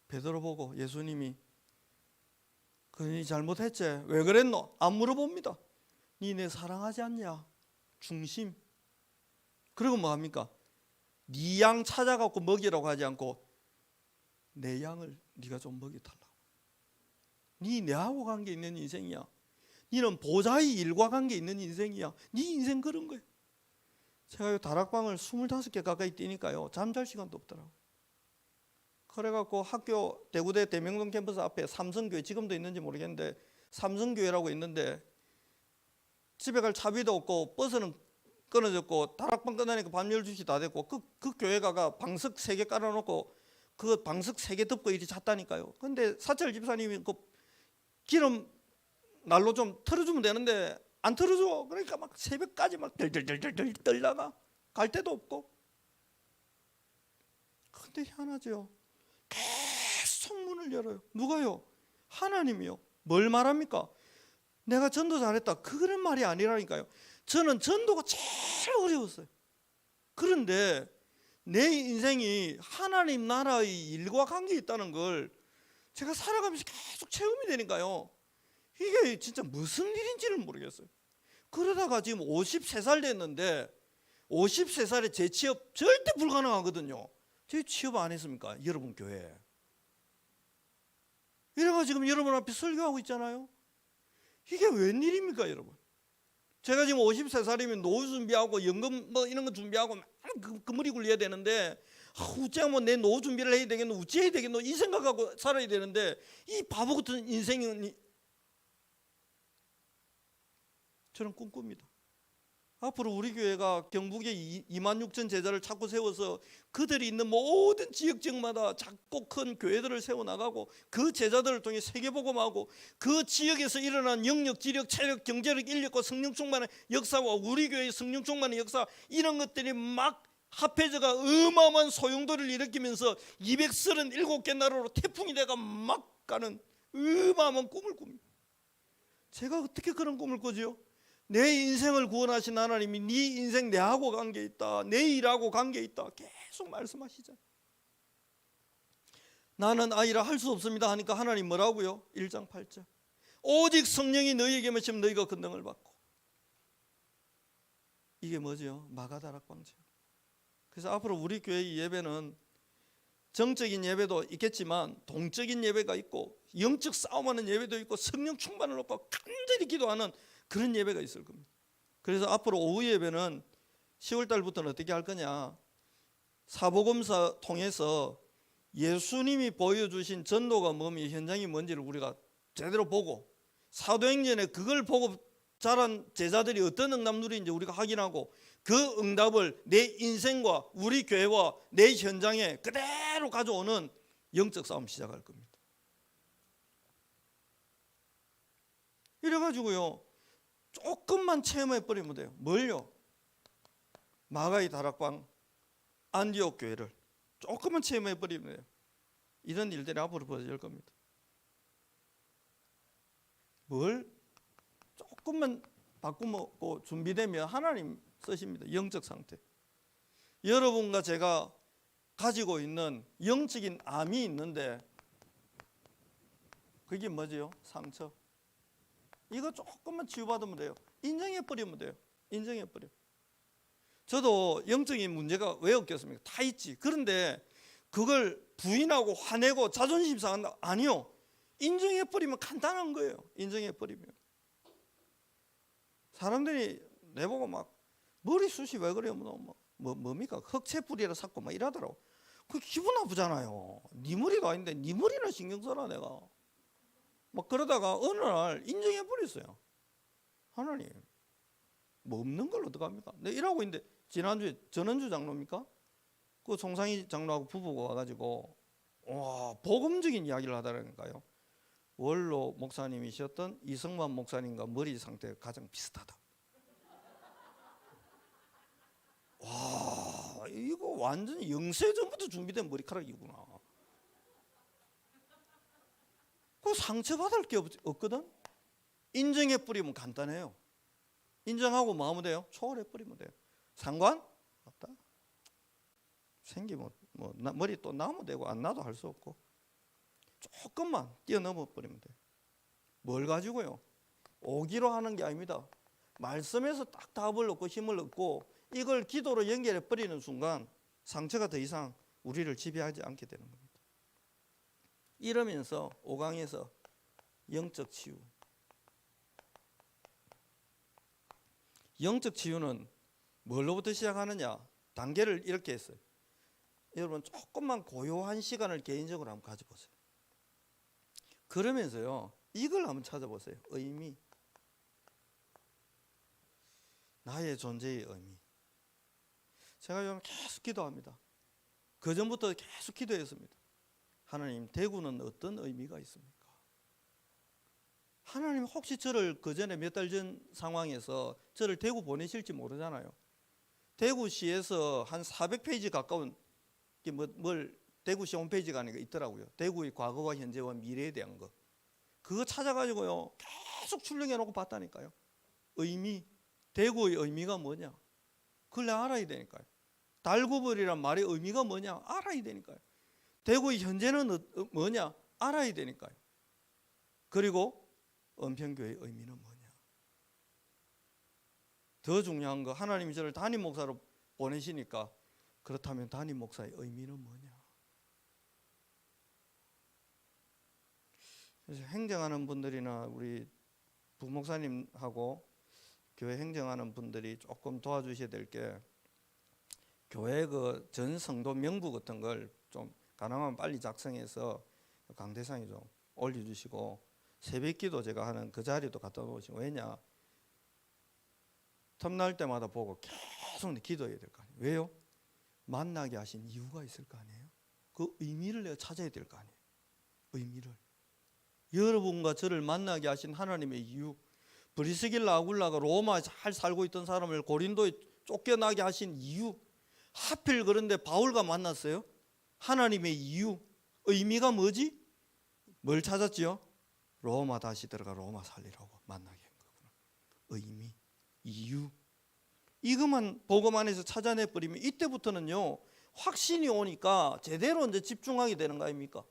베드로 보고 예수님이 그니 잘못했지? 왜 그랬노? 안 물어봅니다. 니 내 사랑하지 않냐? 중심. 그리고 뭐 합니까? 네 양 찾아갖고 먹이라고 하지 않고 내 양을 네가 좀 먹여달라고. 네 내하고 관계 있는 인생이야. 니는 보좌의 일과 관계 있는 인생이야. 네 인생 그런 거야. 제가 다락방을 25개 가까이 뛰니까요 잠잘 시간도 없더라고. 그래갖고 학교 대구대 대명동 캠퍼스 앞에 삼성교회, 지금도 있는지 모르겠는데 삼성교회라고 있는데 집에 갈 차비도 없고 버스는 끊어졌고 다락방 끝나니까 밤 12시 다 됐고 그 교회가가 방석 3개 깔아놓고 그 방석 3개 덮고 이리 잤다니까요. 근데 사철 집사님이 그 기름 난로 좀 틀어주면 되는데 안 틀어줘. 그러니까 막 새벽까지 막 덜덜덜덜 떨다가 갈 데도 없고. 근데 희한하죠. 계속 문을 열어요. 누가요? 하나님이요. 뭘 말합니까? 내가 전도 잘했다, 그런 말이 아니라니까요. 저는 전도가 제일 어려웠어요. 그런데 내 인생이 하나님 나라의 일과 관계 있다는 걸 제가 살아가면서 계속 체험이 되니까요. 이게 진짜 무슨 일인지를 모르겠어요. 그러다가 지금 53살 됐는데 53살에 재취업 절대 불가능하거든요. 제 취업 안 했습니까? 여러분 교회. 이래가 지금 여러분 앞에 설교하고 있잖아요. 이게 웬일입니까 여러분? 제가 지금 53살이면 노후 준비하고 연금 뭐 이런 거 준비하고 막 그 머리 굴려야 되는데 어찌하면 내 노후 준비를 해야 되겠노, 어찌해야 되겠노 이 생각하고 살아야 되는데 이 바보 같은 인생이 저는 꿈꿉니다. 앞으로 우리 교회가 경북에 26,000 제자를 자꾸 세워서 그들이 있는 모든 지역마다 작고 큰 교회들을 세워나가고 그 제자들을 통해 세계복음하고 그 지역에서 일어난 영역, 지력, 체력, 경제력, 인력과 성령 충만의 역사와 우리 교회의 성령 충만의 역사, 이런 것들이 막 합해져가 어마어마한 소용돌이를 일으키면서 237개 나라로 태풍이 돼가 막 가는 어마어마한 꿈을 꿉니다. 제가 어떻게 그런 꿈을 꾸지요? 내 인생을 구원하신 하나님이 네 인생 내하고 관계 있다, 내 일하고 관계 있다 계속 말씀하시잖아요. 나는 아이라 할 수 없습니다 하니까 하나님 뭐라고요? 1장 8절 오직 성령이 너희에게 임하시면 너희가 권능을 받고. 이게 뭐죠? 마가다락방지요. 그래서 앞으로 우리 교회의 예배는 정적인 예배도 있겠지만 동적인 예배가 있고 영적 싸움하는 예배도 있고 성령 충만을 놓고 간절히 기도하는 그런 예배가 있을 겁니다. 그래서 앞으로 오후 예배는 10월 달부터는 어떻게 할 거냐, 사복음서 통해서 예수님이 보여주신 전도가 뭐며 현장이 뭔지를 우리가 제대로 보고, 사도행전에 그걸 보고 자란 제자들이 어떤 응답 누리는지 우리가 확인하고, 그 응답을 내 인생과 우리 교회와 내 현장에 그대로 가져오는 영적 싸움 시작할 겁니다. 이래가지고요, 조금만 체험해버리면 돼요. 뭘요? 마가의 다락방 안디옥 교회를 조금만 체험해버리면 돼요. 이런 일들이 앞으로 벌어질 겁니다. 뭘 조금만 바꾸고 준비되면 하나님 쓰십니다. 영적 상태. 여러분과 제가 가지고 있는 영적인 암이 있는데 그게 뭐지요? 상처. 이거 조금만 치유받으면 돼요. 인정해버리면 돼요. 인정해버려. 저도 영적인 문제가 왜 없겠습니까? 다 있지. 그런데 그걸 부인하고 화내고 자존심 상한다? 아니요. 인정해버리면 간단한 거예요. 인정해버리면. 사람들이 내보고 막 머리숱이 왜 그래요? 뭡니까? 흑채뿌리라 샀고 막 이러더라고. 그 기분 나쁘잖아요. 네 머리도 아닌데 네 머리나 신경 써라 내가. 막 그러다가 어느 날 인정해버렸어요. 하나님, 뭐 없는 걸 어떡합니까? 내가 일하고 있는데 지난주에 전원주 장로입니까? 그 송상희 장로하고 부부가 와가지고 와 복음적인 이야기를 하더라니까요. 원로 목사님이셨던 이성만 목사님과 머리 상태가 가장 비슷하다. 와 이거 완전히 영세 전부터 준비된 머리카락이구나. 그 상처받을 게 없거든. 인정해버리면 간단해요. 인정하고 마음은 돼요. 초월해버리면 돼요. 상관 없다. 생기면 머리 또 나면 되고 안 나도 할 수 없고 조금만 뛰어넘어 버리면 돼요. 뭘 가지고요? 오기로 하는 게 아닙니다. 말씀에서 딱 답을 얻고 힘을 얻고 이걸 기도로 연결해 버리는 순간 상처가 더 이상 우리를 지배하지 않게 되는 겁니다. 이러면서 5강에서 영적 치유. 영적 치유는 뭘로부터 시작하느냐? 단계를 이렇게 했어요. 여러분 조금만 고요한 시간을 개인적으로 한번 가져보세요. 그러면서요 이걸 한번 찾아보세요. 의미. 나의 존재의 의미. 제가 요즘 계속 기도합니다. 그전부터 계속 기도했습니다. 하나님, 대구는 어떤 의미가 있습니까? 하나님 혹시 저를 그전에 몇 달 전 상황에서 저를 대구 보내실지 모르잖아요. 대구시에서 한 400페이지 가까운 뭘 대구시 홈페이지가 아니라 있더라고요. 대구의 과거와 현재와 미래에 대한 거. 그거 찾아가지고요 계속 출력해 놓고 봤다니까요. 의미, 대구의 의미가 뭐냐? 그걸 내가 알아야 되니까요. 달구벌이란 말의 의미가 뭐냐? 알아야 되니까요. 대구의 현재는 뭐냐? 알아야 되니까요. 그리고 은평교회의 의미는 뭐냐? 더 중요한 거, 하나님이 저를 담임 목사로 보내시니까 그렇다면 담임 목사의 의미는 뭐냐? 그래서 행정하는 분들이나 우리 부목사님하고 교회 행정하는 분들이 조금 도와주셔야 될 게, 교회 그 전 성도 명부 같은 걸 좀 가능하면 빨리 작성해서 강대상에 좀 올려주시고, 새벽기도 제가 하는 그 자리도 갖다 놓으시고. 왜냐? 틈날 때마다 보고 계속 기도해야 될 거 아니에요. 왜요? 만나게 하신 이유가 있을 거 아니에요. 그 의미를 내가 찾아야 될 거 아니에요. 의미를. 여러분과 저를 만나게 하신 하나님의 이유, 브리스길라 아굴라가 로마 잘 살고 있던 사람을 고린도에 쫓겨나게 하신 이유, 하필 그런데 바울과 만났어요. 하나님의 이유, 의미가 뭐지? 뭘 찾았지요? 로마 다시 들어가 로마 살리라고 만나게 한 거구나. 의미, 이유. 이것만 보고만 해서 찾아내버리면 이때부터는요 확신이 오니까 제대로 이제 집중하게 되는 거 아닙니까?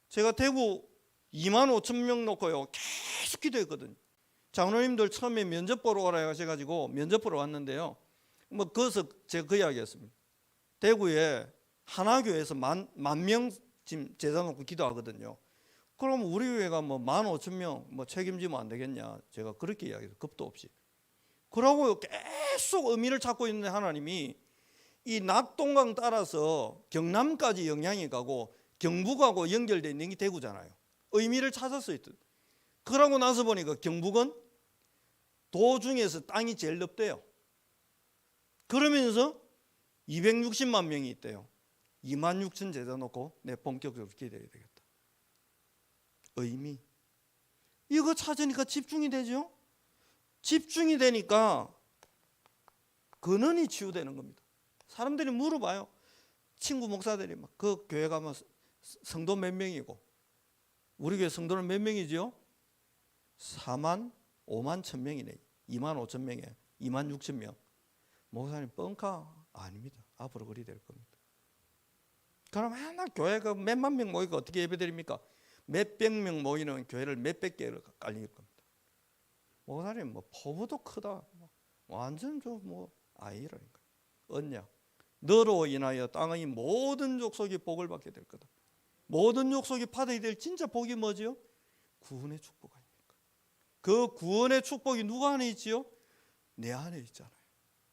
제가 대구 2만 5천 명 놓고요 계속 기도했거든요. 장로님들 처음에 면접 보러 오라 하셔가지고 면접 보러 왔는데요. 뭐 거기서 제가 그 이야기했습니다. 대구에 하나교회에서 만 명 지금 제자 놓고 기도하거든요. 그럼 우리 교회가 뭐 15,000명 뭐 책임지면 안 되겠냐? 제가 그렇게 이야기해요. 겁도 없이. 그러고 계속 의미를 찾고 있는 하나님이 이 낙동강 따라서 경남까지 영향이 가고 경북하고 연결되어 있는 게 대구잖아요. 의미를 찾았어요. 그러고 나서 보니까 경북은 도중에서 땅이 제일 넓대요. 그러면서 260만 명이 있대요. 26,000 제자 놓고 내 본격적으로 기도해야 되겠다. 의미. 이거 찾으니까 집중이 되죠. 집중이 되니까 근원이 치유되는 겁니다. 사람들이 물어봐요. 친구 목사들이 막 그 교회 가면 성도 몇 명이고, 우리 교회 성도는 몇 명이죠? 4만 5만 1,000명이네. 2만 5천 명에 2만 6천 명. 목사님 뻥카? 아닙니다. 앞으로 그리 될 겁니다. 그럼 하나 교회가 몇만 명 모이고 어떻게 예배드립니까? 몇백 명 모이는 교회를 몇백 개를 깔릴 겁니다. 목사님 뭐 포부도 크다. 완전 뭐 아이라니까. 언약. 너로 인하여 땅의 모든 족속이 복을 받게 될 거다. 모든 족속이 받아야 될 진짜 복이 뭐지요? 구원의 축복 아닙니까? 그 구원의 축복이 누구 안에 있지요? 내 안에 있잖아요.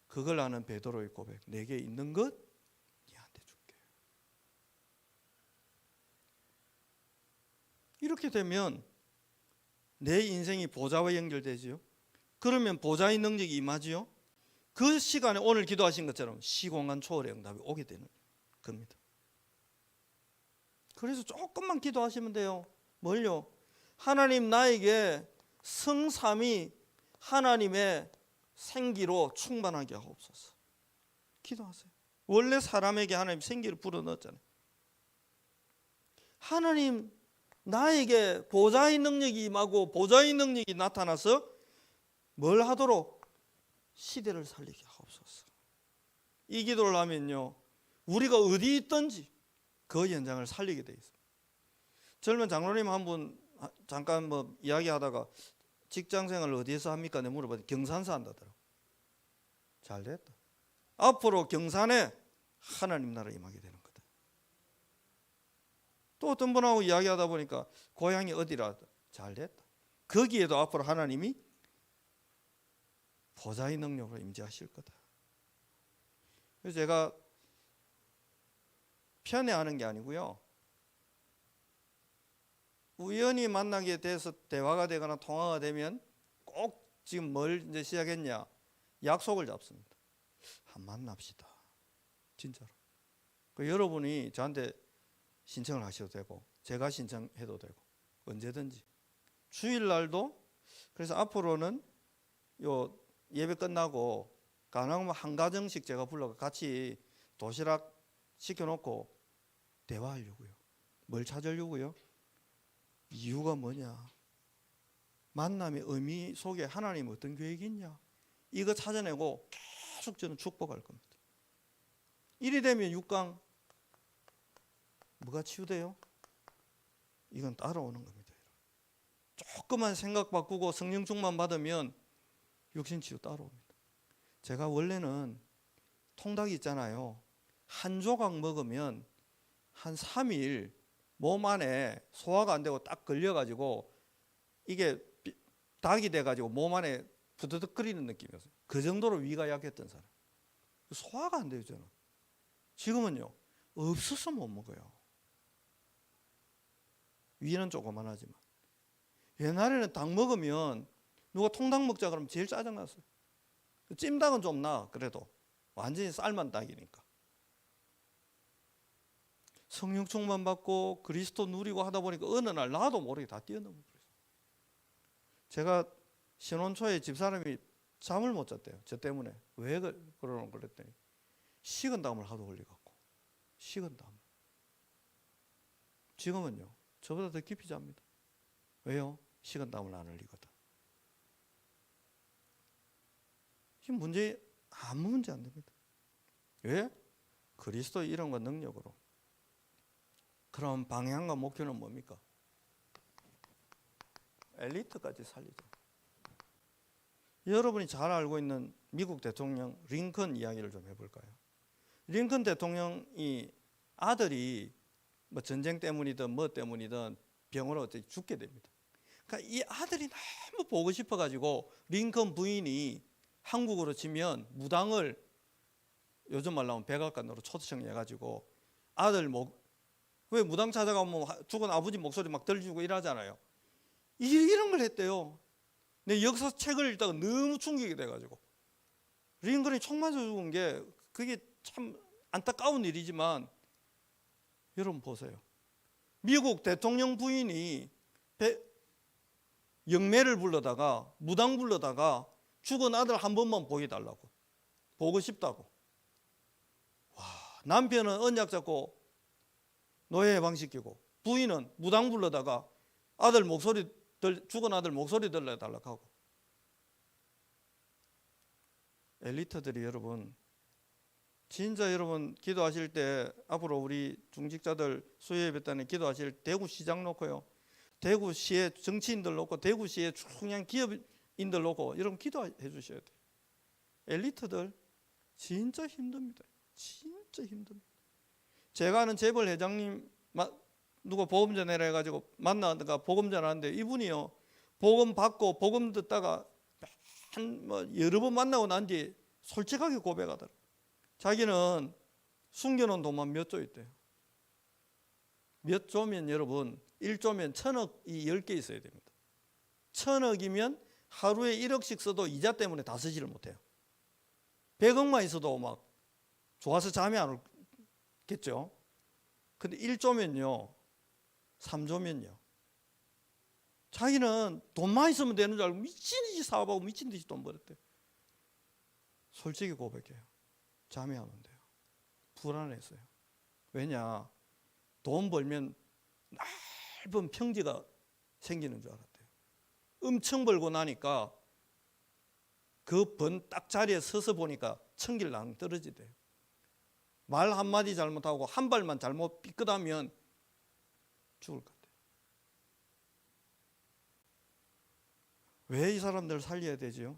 그걸 아는 베드로의 고백. 내게 있는 것 네한테 줄게. 이렇게 되면 내 인생이 보좌와 연결되지요. 그러면 보좌의 능력이 임하지요. 그 시간에 오늘 기도하신 것처럼 시공간 초월의 응답이 오게 되는 겁니다. 그래서 조금만 기도하시면 돼요. 뭘요? 하나님 나에게 성삼위 하나님의 생기로 충만하게 하옵소서. 기도하세요. 원래 사람에게 하나님 생기를 불어넣었잖아요. 하나님 나에게 보좌의 능력이 임하고 보좌의 능력이 나타나서 뭘 하도록? 시대를 살리게 하옵소서. 이 기도를 하면요, 우리가 어디 있든지 그 현장을 살리게 돼 있습니다. 젊은 장로님 한 분 잠깐 뭐 이야기하다가 직장생활을 어디에서 합니까? 내가 물어봤더니 경산서 한다더라고. 잘 됐다. 앞으로 경산에 하나님 나라 임하게 되는 거다. 또 어떤 분하고 이야기하다 보니까 고향이 어디라. 잘 됐다. 거기에도 앞으로 하나님이 보좌의 능력으로 임재하실 거다. 그래서 제가 편애하는 게 아니고요, 우연히 만나게 돼서 대화가 되거나 통화가 되면 꼭 지금 뭘 이제 시작했냐, 약속을 잡습니다. 한 만납시다. 진짜로. 여러분이 저한테 신청을 하셔도 되고 제가 신청해도 되고 언제든지. 주일날도. 그래서 앞으로는 요 예배 끝나고 가능하면 한 가정씩 제가 불러서 같이 도시락 시켜놓고 대화하려고요. 뭘 찾으려고요? 이유가 뭐냐? 만남의 의미 속에 하나님 어떤 계획이 있냐? 이거 찾아내고 계속 저는 축복할 겁니다. 이리 되면 6강 뭐가 치유돼요? 이건 따라오는 겁니다. 조금만 생각 바꾸고 성령 충만 받으면 육신치유 따라옵니다. 제가 원래는 통닭이 있잖아요. 한 조각 먹으면 한 3일 몸 안에 소화가 안 되고 딱 걸려가지고 이게 닭이 돼가지고 몸 안에 부드득거리는 느낌이었어요. 그 정도로 위가 약했던 사람. 소화가 안 돼요, 저는. 지금은요, 없어서 못 먹어요. 위는 조그만하지만. 옛날에는 닭 먹으면 누가 통닭 먹자 그러면 제일 짜증났어요. 찜닭은 좀 나, 그래도. 완전히 삶은 닭이니까. 성령 충만 받고 그리스도 누리고 하다 보니까 어느 날 나도 모르게 다 뛰어넘어 버렸어요. 제가 신혼 초에 집사람이 잠을 못 잤대요. 저 때문에. 왜 그러는 그랬더니 식은땀을 하도 흘려갖고. 식은땀. 지금은요, 저보다 더 깊이 잡니다. 왜요? 식은땀을 안 흘리거든. 이 문제 아무 문제 안 됩니다. 왜? 그리스도의 이름과 능력으로. 그럼 방향과 목표는 뭡니까? 엘리트까지 살리죠. 여러분이 잘 알고 있는 미국 대통령 링컨 이야기를 좀 해볼까요? 링컨 대통령이 아들이 뭐 전쟁 때문이든 뭐 때문이든 병으로 어떻게 죽게 됩니다. 그러니까 이 아들이 너무 보고 싶어가지고 링컨 부인이 한국으로 치면 무당을, 요즘 말로 하면 백악관으로 초청해가지고 아들 왜 무당 찾아가면 죽은 아버지 목소리 막 들려주고 이러잖아요. 이런 걸 했대요. 내 역사책을 읽다가 너무 충격이 돼가지고 링컨이 총 맞아 죽은 게 그게 참 안타까운 일이지만 여러분 보세요. 미국 대통령 부인이 영매를 불러다가 무당 불러다가 죽은 아들 한 번만 보여달라고, 보고 싶다고. 와, 남편은 언약 잡고 노예 해방시키고 부인은 무당 불러다가 아들 목소리 죽은 아들 목소리 들려달라고 하고. 엘리트들이 여러분 진짜 여러분 기도하실 때 앞으로 우리 중직자들 수요예배단에 기도하실 대구시장 놓고요, 대구시의 정치인들 놓고 대구시의 중요한 기업인들 놓고 여러분 기도해 주셔야 돼요. 엘리트들 진짜 힘듭니다. 진짜 힘듭니다. 제가 아는 재벌 회장님 누가 복음 전해라 해가지고 만나다가 복음 전하는데 이분이요 복음 받고 복음 듣다가 여러 번 만나고 난 뒤에 솔직하게 고백하더라. 자기는 숨겨놓은 돈만 몇 조 있대요. 몇 조면 여러분 1조면 1000억이 10개 있어야 됩니다. 1000억이면 하루에 1억씩 써도 이자 때문에 다 쓰지를 못해요. 100억만 있어도 막 좋아서 잠이 안 오겠죠. 근데 1조면요 3조면요 자기는 돈만 있으면 되는 줄 알고 미친 듯이 사업하고 미친 듯이 돈 벌었대요. 솔직히 고백해요. 잠이 안 온대요. 불안했어요. 왜냐, 돈 벌면 넓은 평지가 생기는 줄 알았대요. 엄청 벌고 나니까 그 번 딱 자리에 서서 보니까 천길랑 떨어지대요. 말 한마디 잘못하고 한 발만 잘못 삐끗하면 죽을 것 같아요. 왜 이 사람들을 살려야 되지요?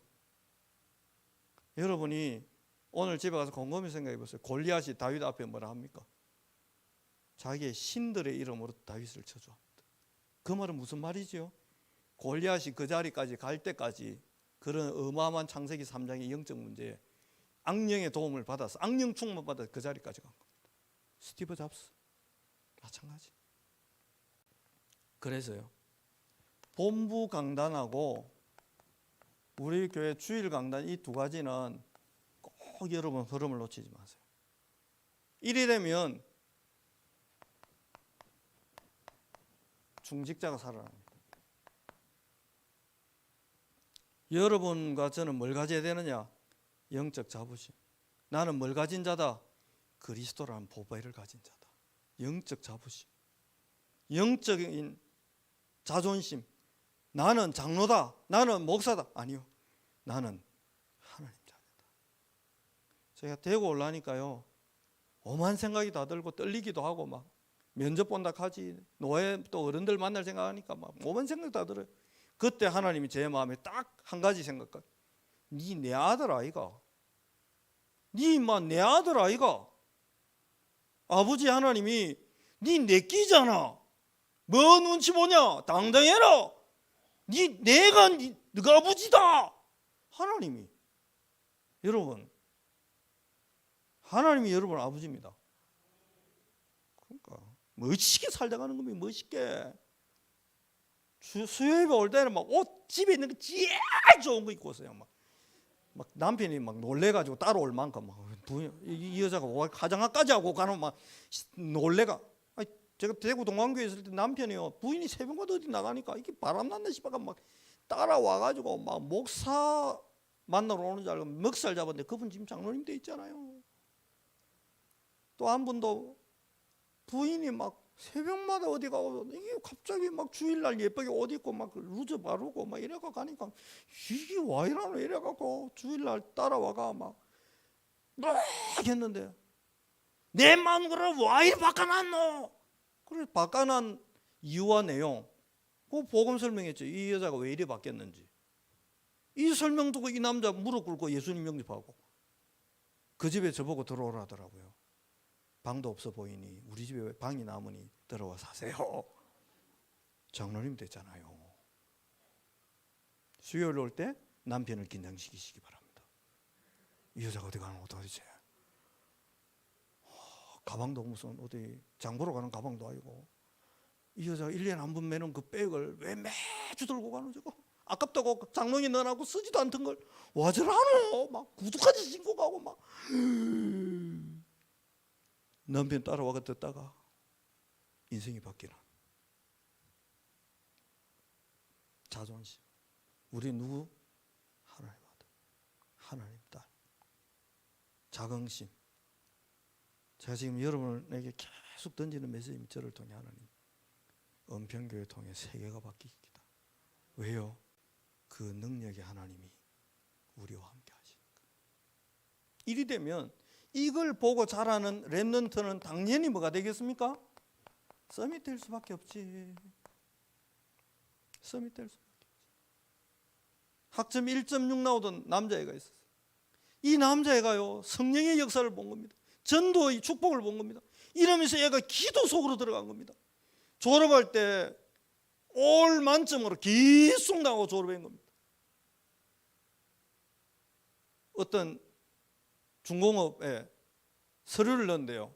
여러분이 오늘 집에 가서 곰곰이 생각해 보세요. 골리앗이 다윗 앞에 뭐라 합니까? 자기의 신들의 이름으로 다윗을 쳐주합니다. 그 말은 무슨 말이지요? 골리앗이 그 자리까지 갈 때까지 그런 어마어마한 창세기 3장의 영적 문제에 악령의 도움을 받아서 악령 충만 받아서 그 자리까지 간 겁니다. 스티브 잡스 마찬가지. 그래서요, 본부 강단하고 우리 교회 주일 강단 이 두 가지는 꼭 여러분 흐름을 놓치지 마세요. 이리 되면 중직자가 살아납니다. 여러분과 저는 뭘 가져야 되느냐? 영적 자부심. 나는 뭘 가진 자다? 그리스도라는 보배를 가진 자다. 영적 자부심. 영적인 자존심. 나는 장로다. 나는 목사다. 아니요. 나는 하나님 자녀다. 제가 대구 올라니까요, 오만 생각이 다 들고 떨리기도 하고 막 면접 본다 하지, 노예 또 어른들 만날 생각하니까 막 오만 생각 다 들어요. 그때 하나님이 제 마음에 딱 한 가지 생각할, 니 내 아들 아이가? 니 인마 내 아들 아이가? 아버지 하나님이 니 내 끼잖아. 뭐 눈치 보냐? 당당해라. 내가 너가 아버지다. 하나님이, 여러분, 하나님이 여러분 아버지입니다. 그러니까 멋있게 살다 가는 겁니다. 멋있게. 수요일에 올 때는 막 옷 집에 있는 거 제일 좋은 거 입고 오세요. 막 남편이 막 놀래가지고 따라올 만큼 막 이 여자가 화장까지 하고 가는 막 놀래가. 아니, 제가 대구 동안교회 있을 때 남편이요, 부인이 새벽마다 어디 나가니까 이게 바람 났나 싶어가 막 따라와가지고 막 목사 만나러 오는 줄 알고 멱살 잡았는데 그분 지금 장로님 돼 있잖아요. 또 한 분도 부인이 막 새벽마다 어디 가고 이게 갑자기 막 주일날 예쁘게 옷 입고 막 루즈 바르고 막 이래가 가니까 이게 와 이러노 이래갖고 주일날 따라와가 막 했는데 내 마음으로 와 이리 바꿔놨노. 그래 바꿔난 이유와 내용 그 복음 설명했죠. 이 여자가 왜 이리 바뀌었는지. 이 설명 듣고 이 남자 무릎 꿇고 예수님 영접하고 그 집에 저보고 들어오라더라고요. 방도 없어 보이니 우리 집에 방이 남으니 들어와 사세요. 장로님 됐잖아요. 수요일 올 때 남편을 긴장시키시기 바랍니다. 이 여자가 어디 가는 것도 도대체. 가방도 무슨 어디 장보러 가는 가방도 아니고 이 여자가 1년에 한 번 매는 그 백을 왜 매주 들고 가는 저거. 아깝다고 장롱에 넣어놓고 쓰지도 않던 걸 와저라노 막 구두까지 신고 가고 막 남편 따라와가 듣다가 인생이 바뀌는 자존심. 우리 누구? 하나님 아들, 하나님 딸. 자긍심. 제가 지금 여러분에게 계속 던지는 메시지, 저를 통해 하나님 은평교회 통해 세계가 바뀌기다. 왜요? 그 능력의 하나님이 우리와 함께 하시니까. 이리 되면 이걸 보고 자라는 렘넌트는 당연히 뭐가 되겠습니까? 서밋 될 수밖에 없지. 서밋 될 수밖에 없지. 학점 1.6 나오던 남자애가 있었어요. 이 남자애가요 성령의 역사를 본 겁니다. 전도의 축복을 본 겁니다. 이러면서 얘가 기도 속으로 들어간 겁니다. 졸업할 때 올 만점으로 계속 나오고 졸업한 겁니다. 어떤 중공업에 서류를 넣는데요.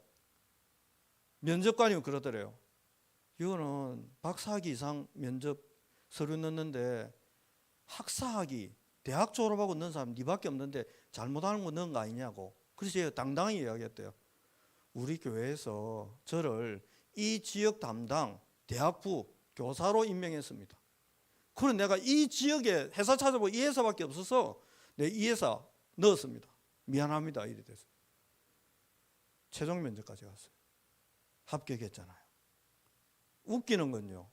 면접관이 그러더래요. 이거는 박사학위 이상 면접 서류 넣는데 학사학위 대학 졸업하고 넣은 사람 니밖에 없는데 잘못하는 거 넣은 거 아니냐고. 그래서 제가 당당히 이야기했대요. 우리 교회에서 저를 이 지역 담당 대학부 교사로 임명했습니다. 그래서 내가 이 지역에 회사 찾아보고 이 회사밖에 없어서 내 이 회사 넣었습니다. 미안합니다. 이래 돼서 최종 면접까지 갔어요. 합격했잖아요. 웃기는 건요.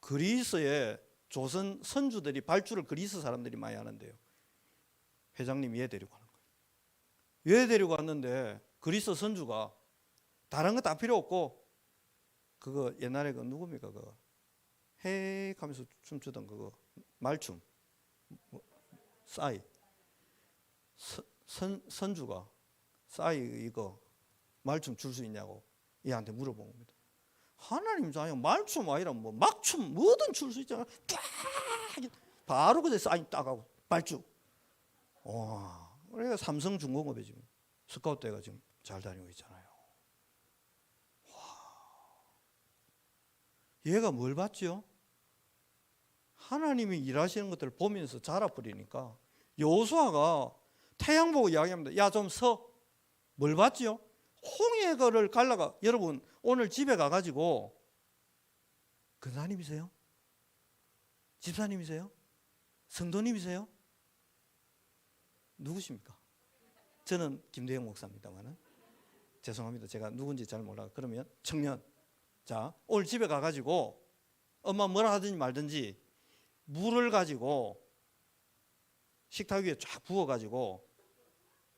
그리스의 조선 선주들이 발주를 그리스 사람들이 많이 하는데요. 회장님 얘 데리고 가는 거예요. 얘 데리고 갔는데 그리스 선주가 다른 거 다 필요 없고 그거 옛날에 그 누굽니까 그거 헤이 하면서 춤추던 그거 말춤 싸이 선주가 싸이 이거 말춤 출 수 있냐고 얘한테 물어본 겁니다. 하나님 자녀 말춤 아니라 뭐 막춤 뭐든 출 수 있잖아. 쫙 바로 그제 싸이 따가고 발주. 와, 우리가 삼성중공업에 지금 스카우트가 지금 잘 다니고 있잖아요. 와, 얘가 뭘 봤죠? 하나님이 일하시는 것들을 보면서 자라버리니까 여호수아가 태양 보고 이야기합니다. 야 좀 서. 뭘 봤지요? 홍해를 갈라가. 여러분 오늘 집에 가가지고 근사님이세요? 집사님이세요? 성도님이세요? 누구십니까? 저는 김대영 목사입니다만은 죄송합니다. 제가 누군지 잘 몰라. 그러면 청년. 자 오늘 집에 가가지고 엄마 뭐라 하든지 말든지 물을 가지고 식탁 위에 쫙 부어가지고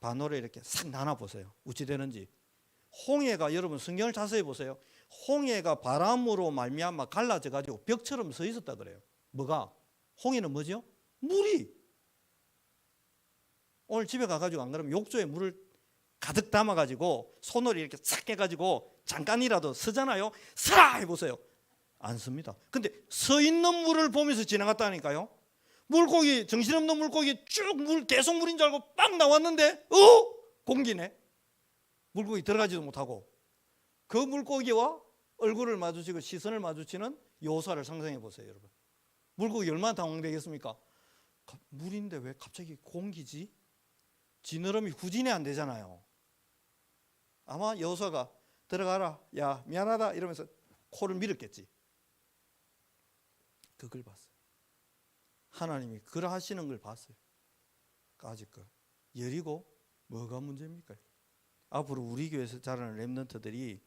반으로 이렇게 싹 나눠보세요. 어찌 되는지. 홍해가 여러분 성경을 자세히 보세요. 홍해가 바람으로 말미암아 갈라져가지고 벽처럼 서 있었다 그래요. 뭐가? 홍해는 뭐죠? 물이. 오늘 집에 가가지고 안 그러면 욕조에 물을 가득 담아가지고 손으로 이렇게 싹 해가지고 잠깐이라도 서잖아요. 서라 해보세요. 안 씁니다. 근데 서 있는 물을 보면서 지나갔다니까요. 물고기 정신없는 물고기 쭉 물 계속 물인 줄 알고 빵 나왔는데 공기네. 물고기 들어가지도 못하고 그 물고기와 얼굴을 마주치고 시선을 마주치는 여호수아를 상상해 보세요, 여러분. 물고기 얼마나 당황되겠습니까? 물인데 왜 갑자기 공기지? 지느러미 후진이 안 되잖아요. 아마 여호수아가 들어가라, 야 미안하다 이러면서 코를 밀었겠지. 그걸 봤어요. 하나님이 그러하시는 걸 봤어요. 까짓 거. 여리고 뭐가 문제입니까? 앞으로 우리 교회에서 자라는 렘넌트들이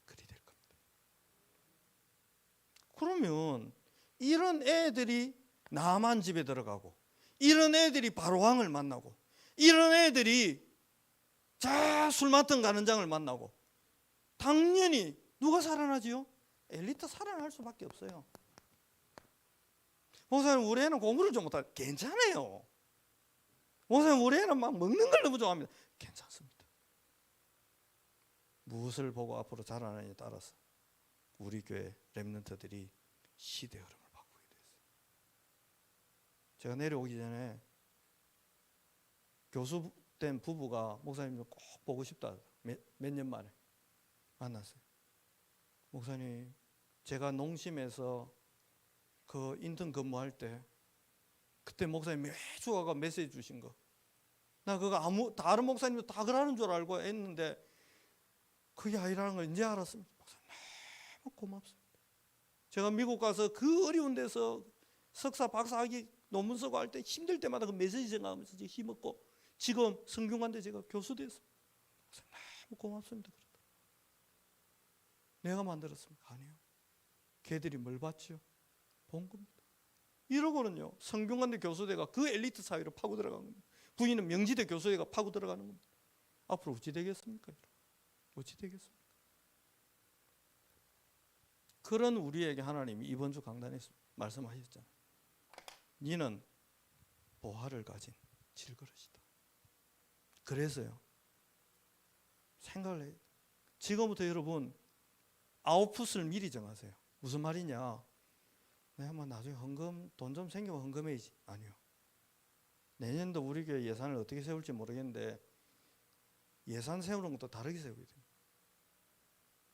그리 될 겁니다. 그러면 이런 애들이 나만 집에 들어가고 이런 애들이 바로왕을 만나고 이런 애들이 자 술 맡은 가는장을 만나고 당연히 누가 살아나지요? 엘리트 살아날 수밖에 없어요. 목사님 우리 애는 공부를 좀 못하고 괜찮아요. 목사님 우리 애는 막 먹는 걸 너무 좋아합니다. 괜찮습니다. 무엇을 보고 앞으로 자라나느냐에 따라서 우리 교회 렘넌트들이 시대 흐름을 바꾸게 됐어요. 제가 내려오기 전에 교수된 부부가 목사님을 꼭 보고 싶다 몇 년 만에 만났어요. 목사님, 제가 농심에서 그 인턴 근무할 때 그때 목사님 매주 와가 메시지 주신 거, 나 그거 다른 목사님도 다 그러는 줄 알고 했는데 그게 아니라는 걸 이제 알았습니다. 목사님 너무 고맙습니다. 제가 미국 가서 그 어려운 데서 석사 박사학위 논문 쓰고 할 때 힘들 때마다 그 메시지 생각하면서 힘없고 지금 성균관대 제가 교수 됐습니다. 목사님 너무 고맙습니다. 그러다. 내가 만들었습니까? 아니요. 걔들이 뭘 봤죠? 본 겁니다. 이러고는요, 성균관대 교수대가 그 엘리트 사회로 파고 들어가는 겁니다. 부인은 명지대 교수대가 파고 들어가는 겁니다. 앞으로 어찌 되겠습니까? 어찌 되겠습니까? 그런 우리에게 하나님이 이번 주 강단에서 말씀하셨잖아요. 너는 보화를 가진 질그릇이다. 그래서요, 생각을 해요. 지금부터 여러분 아웃풋을 미리 정하세요. 무슨 말이냐? 내가 뭐 나중에 헌금 돈 좀 생기면 헌금해야지. 아니요. 내년도 우리 교회 예산을 어떻게 세울지 모르겠는데 예산 세우는 것도 다르게 세워야 됩니다.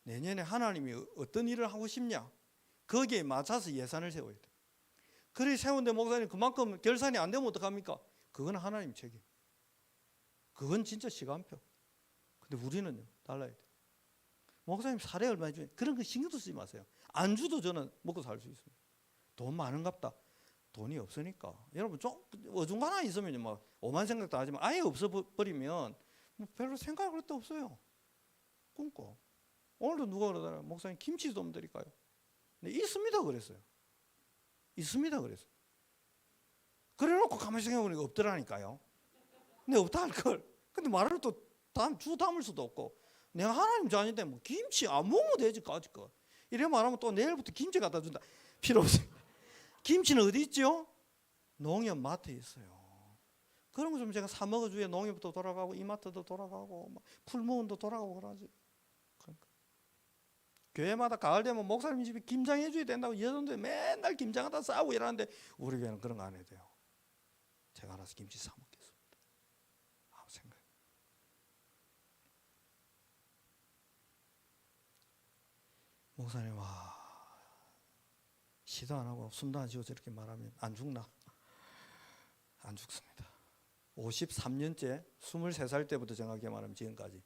내년에 하나님이 어떤 일을 하고 싶냐, 거기에 맞춰서 예산을 세워야 돼요. 그래 세우는데 목사님 그만큼 결산이 안 되면 어떡합니까? 그건 하나님 책임. 그건 진짜 시간표. 근데 우리는요 달라야 돼요. 목사님 사례 얼마 주냐, 그런 거 신경도 쓰지 마세요. 안 주도 저는 먹고 살 수 있습니다. 돈 많은갑다. 돈이 없으니까. 여러분 좀 어중간한 있으면 막 오만 생각도 하지만 아예 없어버리면 뭐 별로 생각할 것도 없어요. 끊고. 오늘도 누가 그러더라. 목사님 김치 좀 드릴까요? 네, 있습니다 그랬어요. 있습니다 그랬어요. 그래놓고 가만히 생각해보니까 없더라니까요. 근데 없다 할 걸. 근데 말을 또 주 담을 수도 없고, 내가 하나님 자녀인데 뭐 김치 안 먹으면 되지 까짓거. 이래 말하면 또 내일부터 김치 갖다 준다. 필요 없어요. 김치는 어디 있죠? 농협 마트에 있어요. 그런 거 좀 제가 사 먹어줘야 농협도 돌아가고 이마트도 돌아가고 풀무원도 돌아가고 그러지. 그러니까. 교회마다 가을 되면 목사님 집에 김장 해줘야 된다고 여성들 맨날 김장하다 싸우고 이러는데 우리 교회는 그런 거 안 해도 돼요. 제가 알아서 김치 사 먹겠습니다. 아무 생각. 목사님 와 시도 안 하고 숨도 안 쉬고 저렇게 말하면 안 죽나? 안 죽습니다. 53년째 23살 때부터 정확히 말하면 지금까지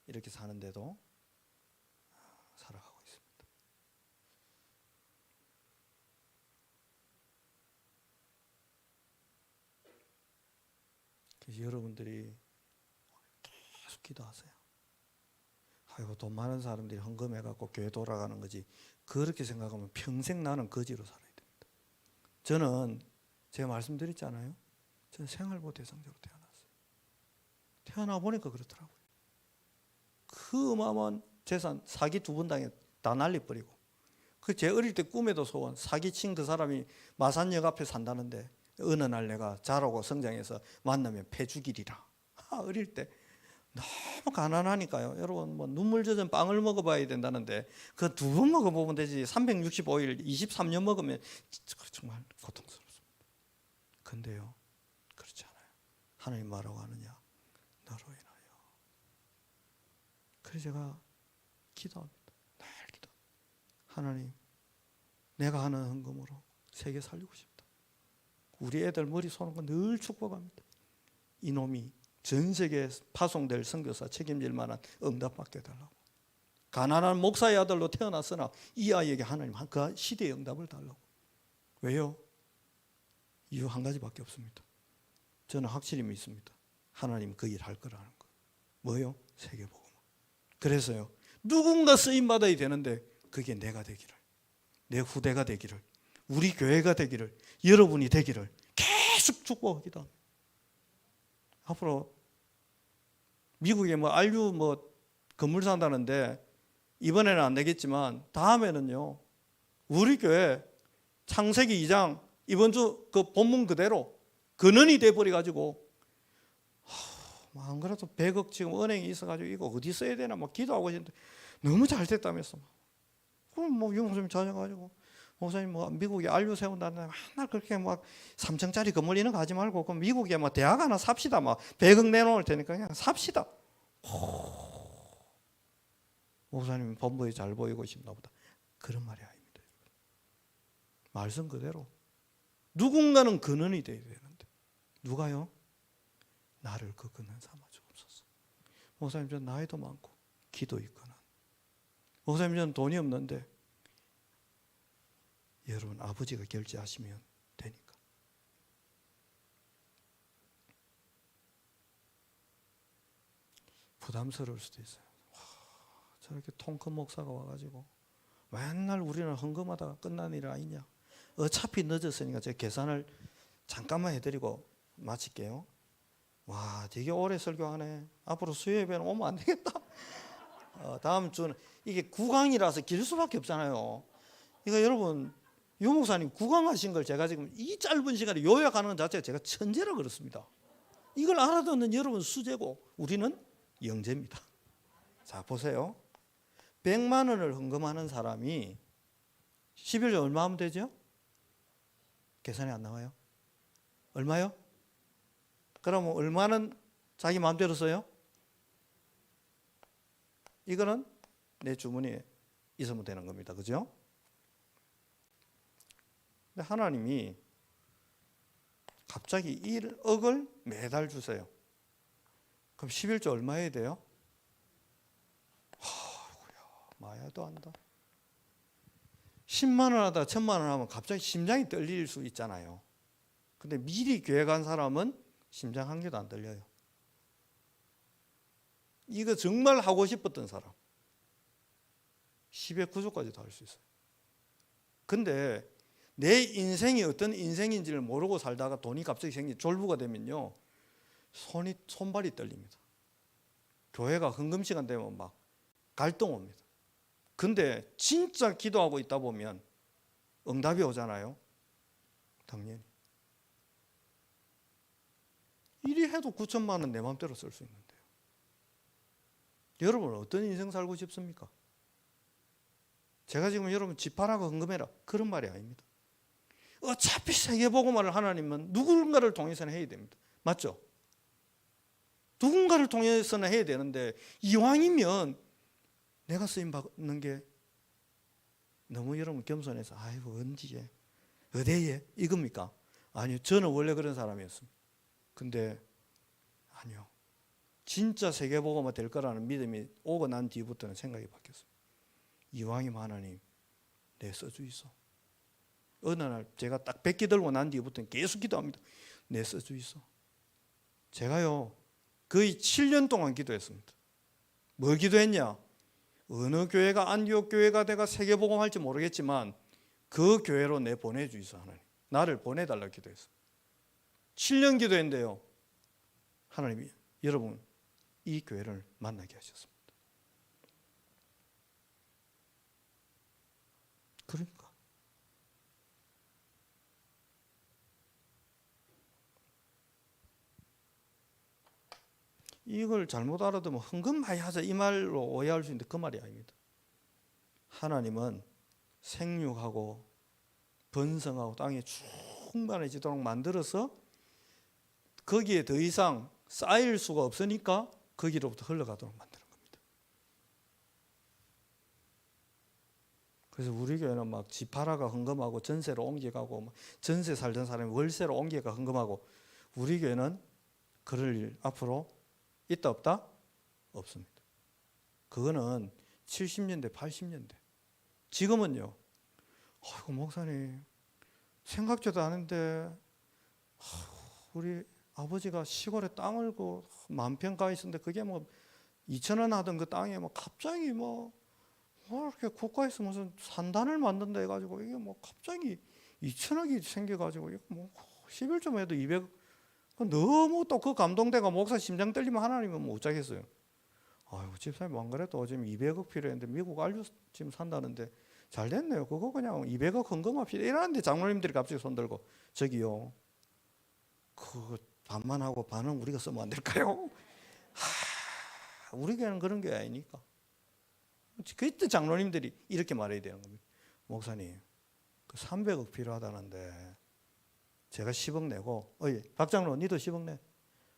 이렇게 사는데도 살아가고 있습니다. 그래서 여러분들이 계속 기도하세요. 아이고 돈 많은 사람들이 헌금해갖고 교회 돌아가는 거지, 그렇게 생각하면 평생 나는 거지로 살아야 됩니다. 저는 제가 말씀드렸잖아요. 저는 생활보 대상자로 태어났어요. 태어나 보니까 그렇더라고요. 그 어마어마한 재산 사기 2번 당해 다 날려버리고, 그 제 어릴 때 꿈에도 소원, 사기친 그 사람이 마산역 앞에 산다는데 어느 날 내가 자라고 성장해서 만나면 패 죽이리라. 어릴 때 너무 가난하니까요. 여러분 뭐 눈물 젖은 빵을 먹어봐야 된다는데 그 2번 먹어보면 되지 365일 23년 먹으면 정말 고통스럽습니다. 근데요 그렇지 않아요. 하나님 뭐라고 하느냐, 너로 인하여. 그래서 제가 기도합니다. 늘 기도. 하나님 내가 하는 헌금으로 세계 살리고 싶다. 우리 애들 머리 쏘는 거 늘 축복합니다. 이놈이 전 세계에 파송될 선교사 책임질 만한 응답받게 해달라고. 가난한 목사의 아들로 태어났으나 이 아이에게 하나님 그 시대의 응답을 달라고. 왜요? 이유 한 가지밖에 없습니다. 저는 확실히 믿습니다. 하나님 그 일 할 거라는 거. 뭐요? 세계복음. 그래서요 누군가 쓰임받아야 되는데 그게 내가 되기를, 내 후대가 되기를, 우리 교회가 되기를, 여러분이 되기를 계속 축복하기도 합니다. 앞으로 미국에 뭐 알류 뭐 건물 산다는데 이번에는 안 되겠지만 다음에는요 우리 교회 창세기 2장 이번 주 그 본문 그대로 근원이 돼버려 가지고 안 그래도 100억 지금 은행에 있어가지고 이거 어디 써야 되나 막 기도하고 있는데 너무 잘 됐다면서. 그럼 뭐 유목사님 찾아가지고 목사님 뭐 미국에 알류 세운다는데 맨날 그렇게 막 3층짜리 건물 이런 거 하지 말고 그럼 미국에 뭐 대학 하나 삽시다. 막 100억 내놓을 테니까 그냥 삽시다. 목사님 본보이 잘 보이고 싶나 보다. 그런 말이 아닙니다. 말씀 그대로 누군가는 근원이 돼야 되는데 누가요? 나를 그 근원 삼아 주옵소서. 목사님 전 나이도 많고 기도 있거나 목사님 전 돈이 없는데 여러분 아버지가 결제하시면 되니까. 부담스러울 수도 있어요. 저렇게 통 큰 목사가 와가지고 맨날 우리는 헌금하다가 끝난 일 아니냐. 어차피 늦었으니까 제가 계산을 잠깐만 해드리고 마칠게요. 와, 되게 오래 설교하네. 앞으로 수요예배는 오면 안 되겠다. 다음 주는 이게 구강이라서 길 수밖에 없잖아요. 이거 여러분 유 목사님 구강하신 걸 제가 지금 이 짧은 시간에 요약하는 것 자체가 제가 천재라 그렇습니다. 이걸 알아듣는 여러분 수제고 우리는 영재입니다. 자 보세요. 100만 원을 헌금하는 사람이 11조 얼마 하면 되죠? 계산이 안 나와요. 얼마요? 그러면 얼마는 자기 마음대로 써요? 이거는 내 주머니에 있으면 되는 겁니다. 그죠? 근데 하나님이 갑자기 1억을 매달 주세요. 그럼 11조 얼마 해야 돼요? 마야도 안다. 10만 원 하다 1000만 원 하면 갑자기 심장이 떨릴 수 있잖아요. 근데 미리 계획한 사람은 심장 한 개도 안 떨려요. 이거 정말 하고 싶었던 사람 10의 9조까지도 할 수 있어요. 근데 내 인생이 어떤 인생인지를 모르고 살다가 돈이 갑자기 졸부가 되면요 손발이 떨립니다. 교회가 헌금 시간 되면 막 갈등 옵니다. 근데 진짜 기도하고 있다 보면 응답이 오잖아요. 당연히. 이리 해도 9천만 원 내 마음대로 쓸 수 있는데요. 여러분은 어떤 인생 살고 싶습니까? 제가 지금 여러분 집 팔아고 헌금해라 그런 말이 아닙니다. 어차피 세계복음화를 하나님은 누군가를 통해서는 해야 됩니다. 맞죠? 누군가를 통해서는 해야 되는데 이왕이면 내가 쓰임 받는 게 너무 여러분 겸손해서 아이고 언제 어디에 이겁니까? 아니요. 저는 원래 그런 사람이었습니다. 근데 아니요. 진짜 세계복음화 될 거라는 믿음이 오고 난 뒤부터는 생각이 바뀌었어요. 이왕이면 하나님 내 써주이소. 어느 날 제가 딱 100기 들고 난 뒤부터는 계속 기도합니다. 내 써주이소. 제가요 거의 7년 동안 기도했습니다. 뭐 기도했냐? 어느 교회가 안디옥 교회가 내가 세계복음할지 모르겠지만 그 교회로 내 보내주이소 하나님. 나를 보내달라고 기도했어요. 7년 기도했는데요. 하나님이 여러분 이 교회를 만나게 하셨습니다. 그러니까 이걸 잘못 알아두면 헌금 많이 하자 이 말로 오해할 수 있는데 그 말이 아닙니다. 하나님은 생육하고 번성하고 땅에 충만해지도록 만들어서 거기에 더 이상 쌓일 수가 없으니까 거기로부터 흘러가도록 만드는 겁니다. 그래서 우리 교회는 막 집 팔아가 헌금하고 전세로 옮겨가고 전세 살던 사람이 월세로 옮겨가 헌금하고 우리 교회는 그럴 일 앞으로 있다 없다? 없습니다. 그거는 70년대 80년대 지금은요 아이고 목사님 생각지도 않은데 우리 아버지가 시골에 땅을 그 만평 가 있었는데 그게 뭐 2,000원 하던 그 땅에 뭐 갑자기 뭐 이렇게 국가에서 무슨 산단을 만든다 해가지고 이게 뭐 갑자기 2,000억이 생겨가지고 이거 뭐 11점 해도 200억 너무 또 그 감동대가 목사 심장 떨리면 하나님은 못 자겠어요. 아이고 집사님 안 그래도 지금 200억 필요했는데 미국 알류 지금 산다는데 잘 됐네요. 그거 그냥 200억 헌금합시다. 이러는데 장로님들이 갑자기 손들고 저기요. 그거 반만 하고 반은 우리가 쓰면 안 될까요? 우리 교회는 그런 교회 아니니까. 그때 장로님들이 이렇게 말해야 되는 겁니다. 목사님, 그 300억 필요하다는데 제가 10억 내고, 박 장로, 니도 10억 내.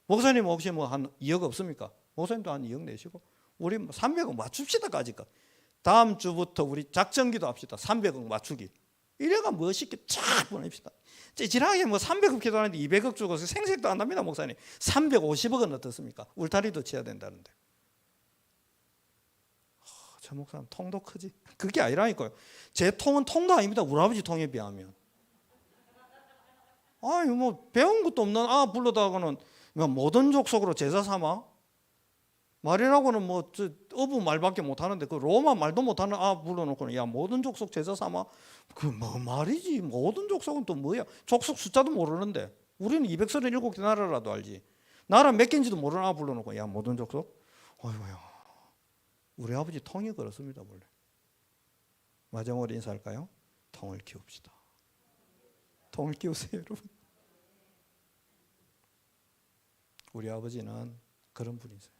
목사님 혹시 뭐 한 2억 없습니까? 목사님도 한 2억 내시고, 우리 300억 맞춥시다까지까. 다음 주부터 우리 작전기도 합시다. 300억 맞추기. 이래가 멋있게 쫙 보냅시다. 지난하게 뭐 300억 기도하는데 200억 주고 생색도 안 납니다, 목사님. 350억은 어떻습니까? 울타리도 쳐야 된다는데. 저 목사님 통도 크지? 그게 아니라니까요. 제 통은 통도 아닙니다. 우리 아버지 통에 비하면. 아니 뭐 배운 것도 없는 불러다가는 모든 족속으로 제자 삼아? 말이라고는 뭐 어부 말밖에 못하는데 그 로마 말도 못하는 불러놓고는 야 모든 족속 제자 삼아? 그 뭐 말이지. 모든 족속은 또 뭐야? 족속 숫자도 모르는데 우리는 237개 나라라도 알지. 나라 몇 개인지도 모르는 불러놓고 야 모든 족속? 어이구야. 우리 아버지 통이 그렇습니다. 원래. 마지막으로 인사할까요? 통을 키웁시다. 통을 키우세요, 여러분. 우리 아버지는 그런 분이세요.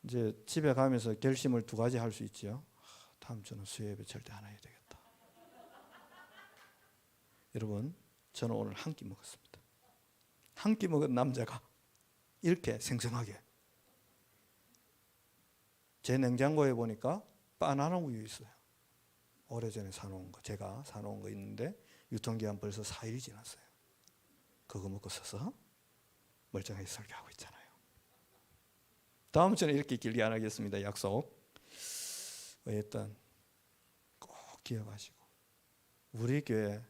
이제 집에 가면서 결심을 2가지 할 수 있죠. 다음 주는 수요예배 절대 안 해야 되겠다. 여러분, 저는 오늘 한 끼 먹었습니다. 한 끼 먹은 남자가 이렇게 생생하게 제 냉장고에 보니까 바나나 우유 있어요. 오래전에 사놓은 거, 제가 사놓은 거 있는데 유통기한 벌써 4일이 지났어요. 그거 먹고 서서 멀쩡하게 설교하고 있잖아요. 다음 주는 이렇게 길게 안 하겠습니다. 약속. 일단 꼭 기억하시고 우리 교회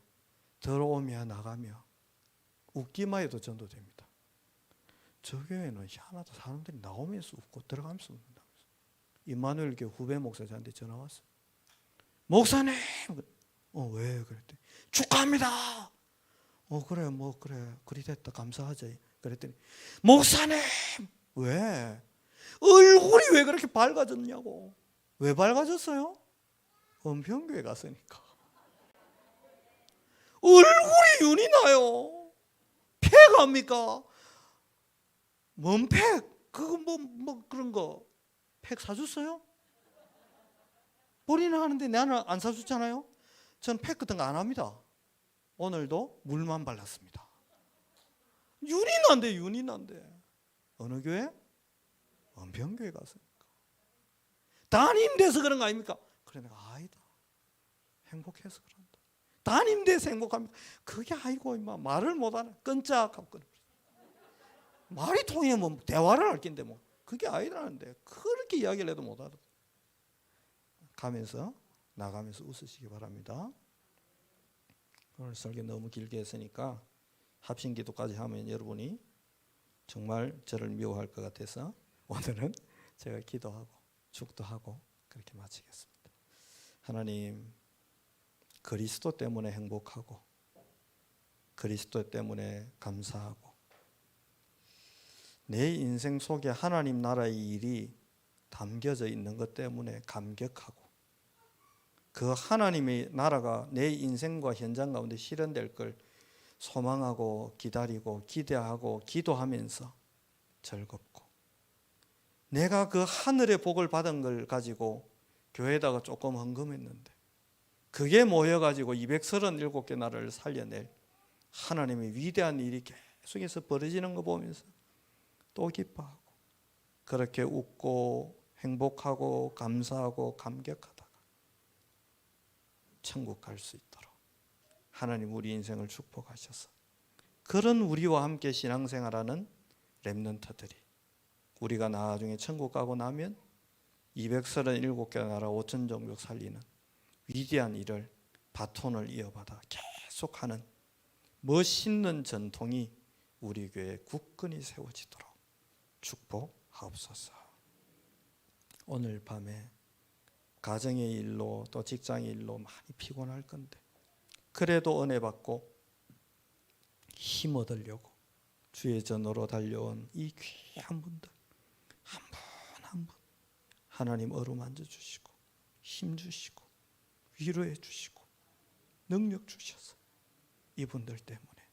들어오며 나가며 웃기만 해도 전도됩니다. 저 교회는 희한하다. 사람들이 나오면서 웃고 들어가면서 웃는다. 임마누엘 교회 후배 목사한테 전화 왔어요. 목사님, 왜 그랬더니 축하합니다. 그래 뭐 그래 그리 됐다 감사하지. 그랬더니 목사님 왜 얼굴이 왜 그렇게 밝아졌냐고. 왜 밝아졌어요? 은평교회 갔으니까. 얼굴이 윤이 나요. 팩합니까? 뭔 팩? 그거 뭐 그런 거 팩 사줬어요? 본인은 하는데 나는 안 사줬잖아요. 전 팩 같은 거 안 합니다. 오늘도 물만 발랐습니다. 윤이 난데 윤이 난데. 어느 교회? 은평교회 갔으니까. 담임돼서 그런 거 아닙니까? 그래 내가 아니다. 행복해서 그런다. 담임돼서 행복합니까? 그게 아이고 임마 말을 못하네. 끈짝하고 끊어. 말이 통하면 대화를 할 낀데 뭐. 그게 아니라는데 그렇게 이야기를 해도 못 알아. 가면서 나가면서 웃으시기 바랍니다. 오늘 설교 너무 길게 했으니까 합심기도까지 하면 여러분이 정말 저를 미워할 것 같아서 오늘은 제가 기도하고 축도하고 그렇게 마치겠습니다. 하나님, 그리스도 때문에 행복하고 그리스도 때문에 감사하고 내 인생 속에 하나님 나라의 일이 담겨져 있는 것 때문에 감격하고 그 하나님의 나라가 내 인생과 현장 가운데 실현될 걸 소망하고 기다리고 기대하고 기도하면서 즐겁고 내가 그 하늘의 복을 받은 걸 가지고 교회에다가 조금 헌금했는데 그게 모여가지고 237개 나라를 살려낼 하나님의 위대한 일이 계속해서 벌어지는 거 보면서 또 기뻐하고 그렇게 웃고 행복하고 감사하고 감격하다가 천국 갈 수 있도록 하나님 우리 인생을 축복하셔서 그런 우리와 함께 신앙생활하는 렘넌트들이 우리가 나중에 천국 가고 나면 237개 나라 5천 종족 살리는 위대한 일을 바톤을 이어받아 계속하는 멋있는 전통이 우리 교회에 굳건히 세워지도록 축복하옵소서. 오늘 밤에 가정의 일로 또 직장의 일로 많이 피곤할 건데 그래도 은혜 받고 힘 얻으려고 주의 전으로 달려온 이 귀한 분들 한 분 한 분 하나님 어루만져 주시고 힘 주시고 위로해 주시고 능력 주셔서 이분들 때문에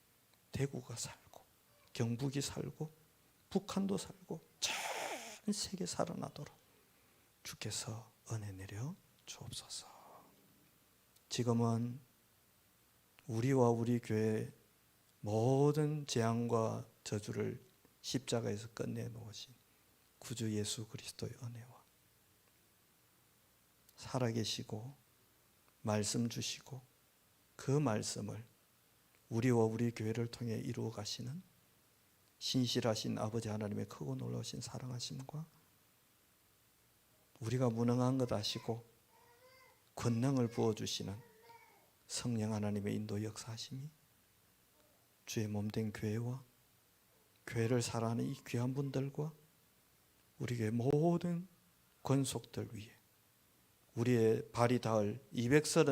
대구가 살고 경북이 살고 북한도 살고 전 세계 살아나도록 주께서 은혜 내려 주옵소서. 지금은 우리와 우리 교회 모든 재앙과 저주를 십자가에서 끝내놓으신 구주 예수 그리스도의 은혜와 살아계시고 말씀 주시고 그 말씀을 우리와 우리 교회를 통해 이루어 가시는 신실하신 아버지 하나님의 크고 놀라우신 사랑하심과 우리가 무능한 것 아시고 권능을 부어주시는 성령 하나님의 인도 역사하심이 주의 몸된 교회와 교회를 사랑하는 이 귀한 분들과 우리 교회 모든 권속들 위에 우리의 발이 닿을 230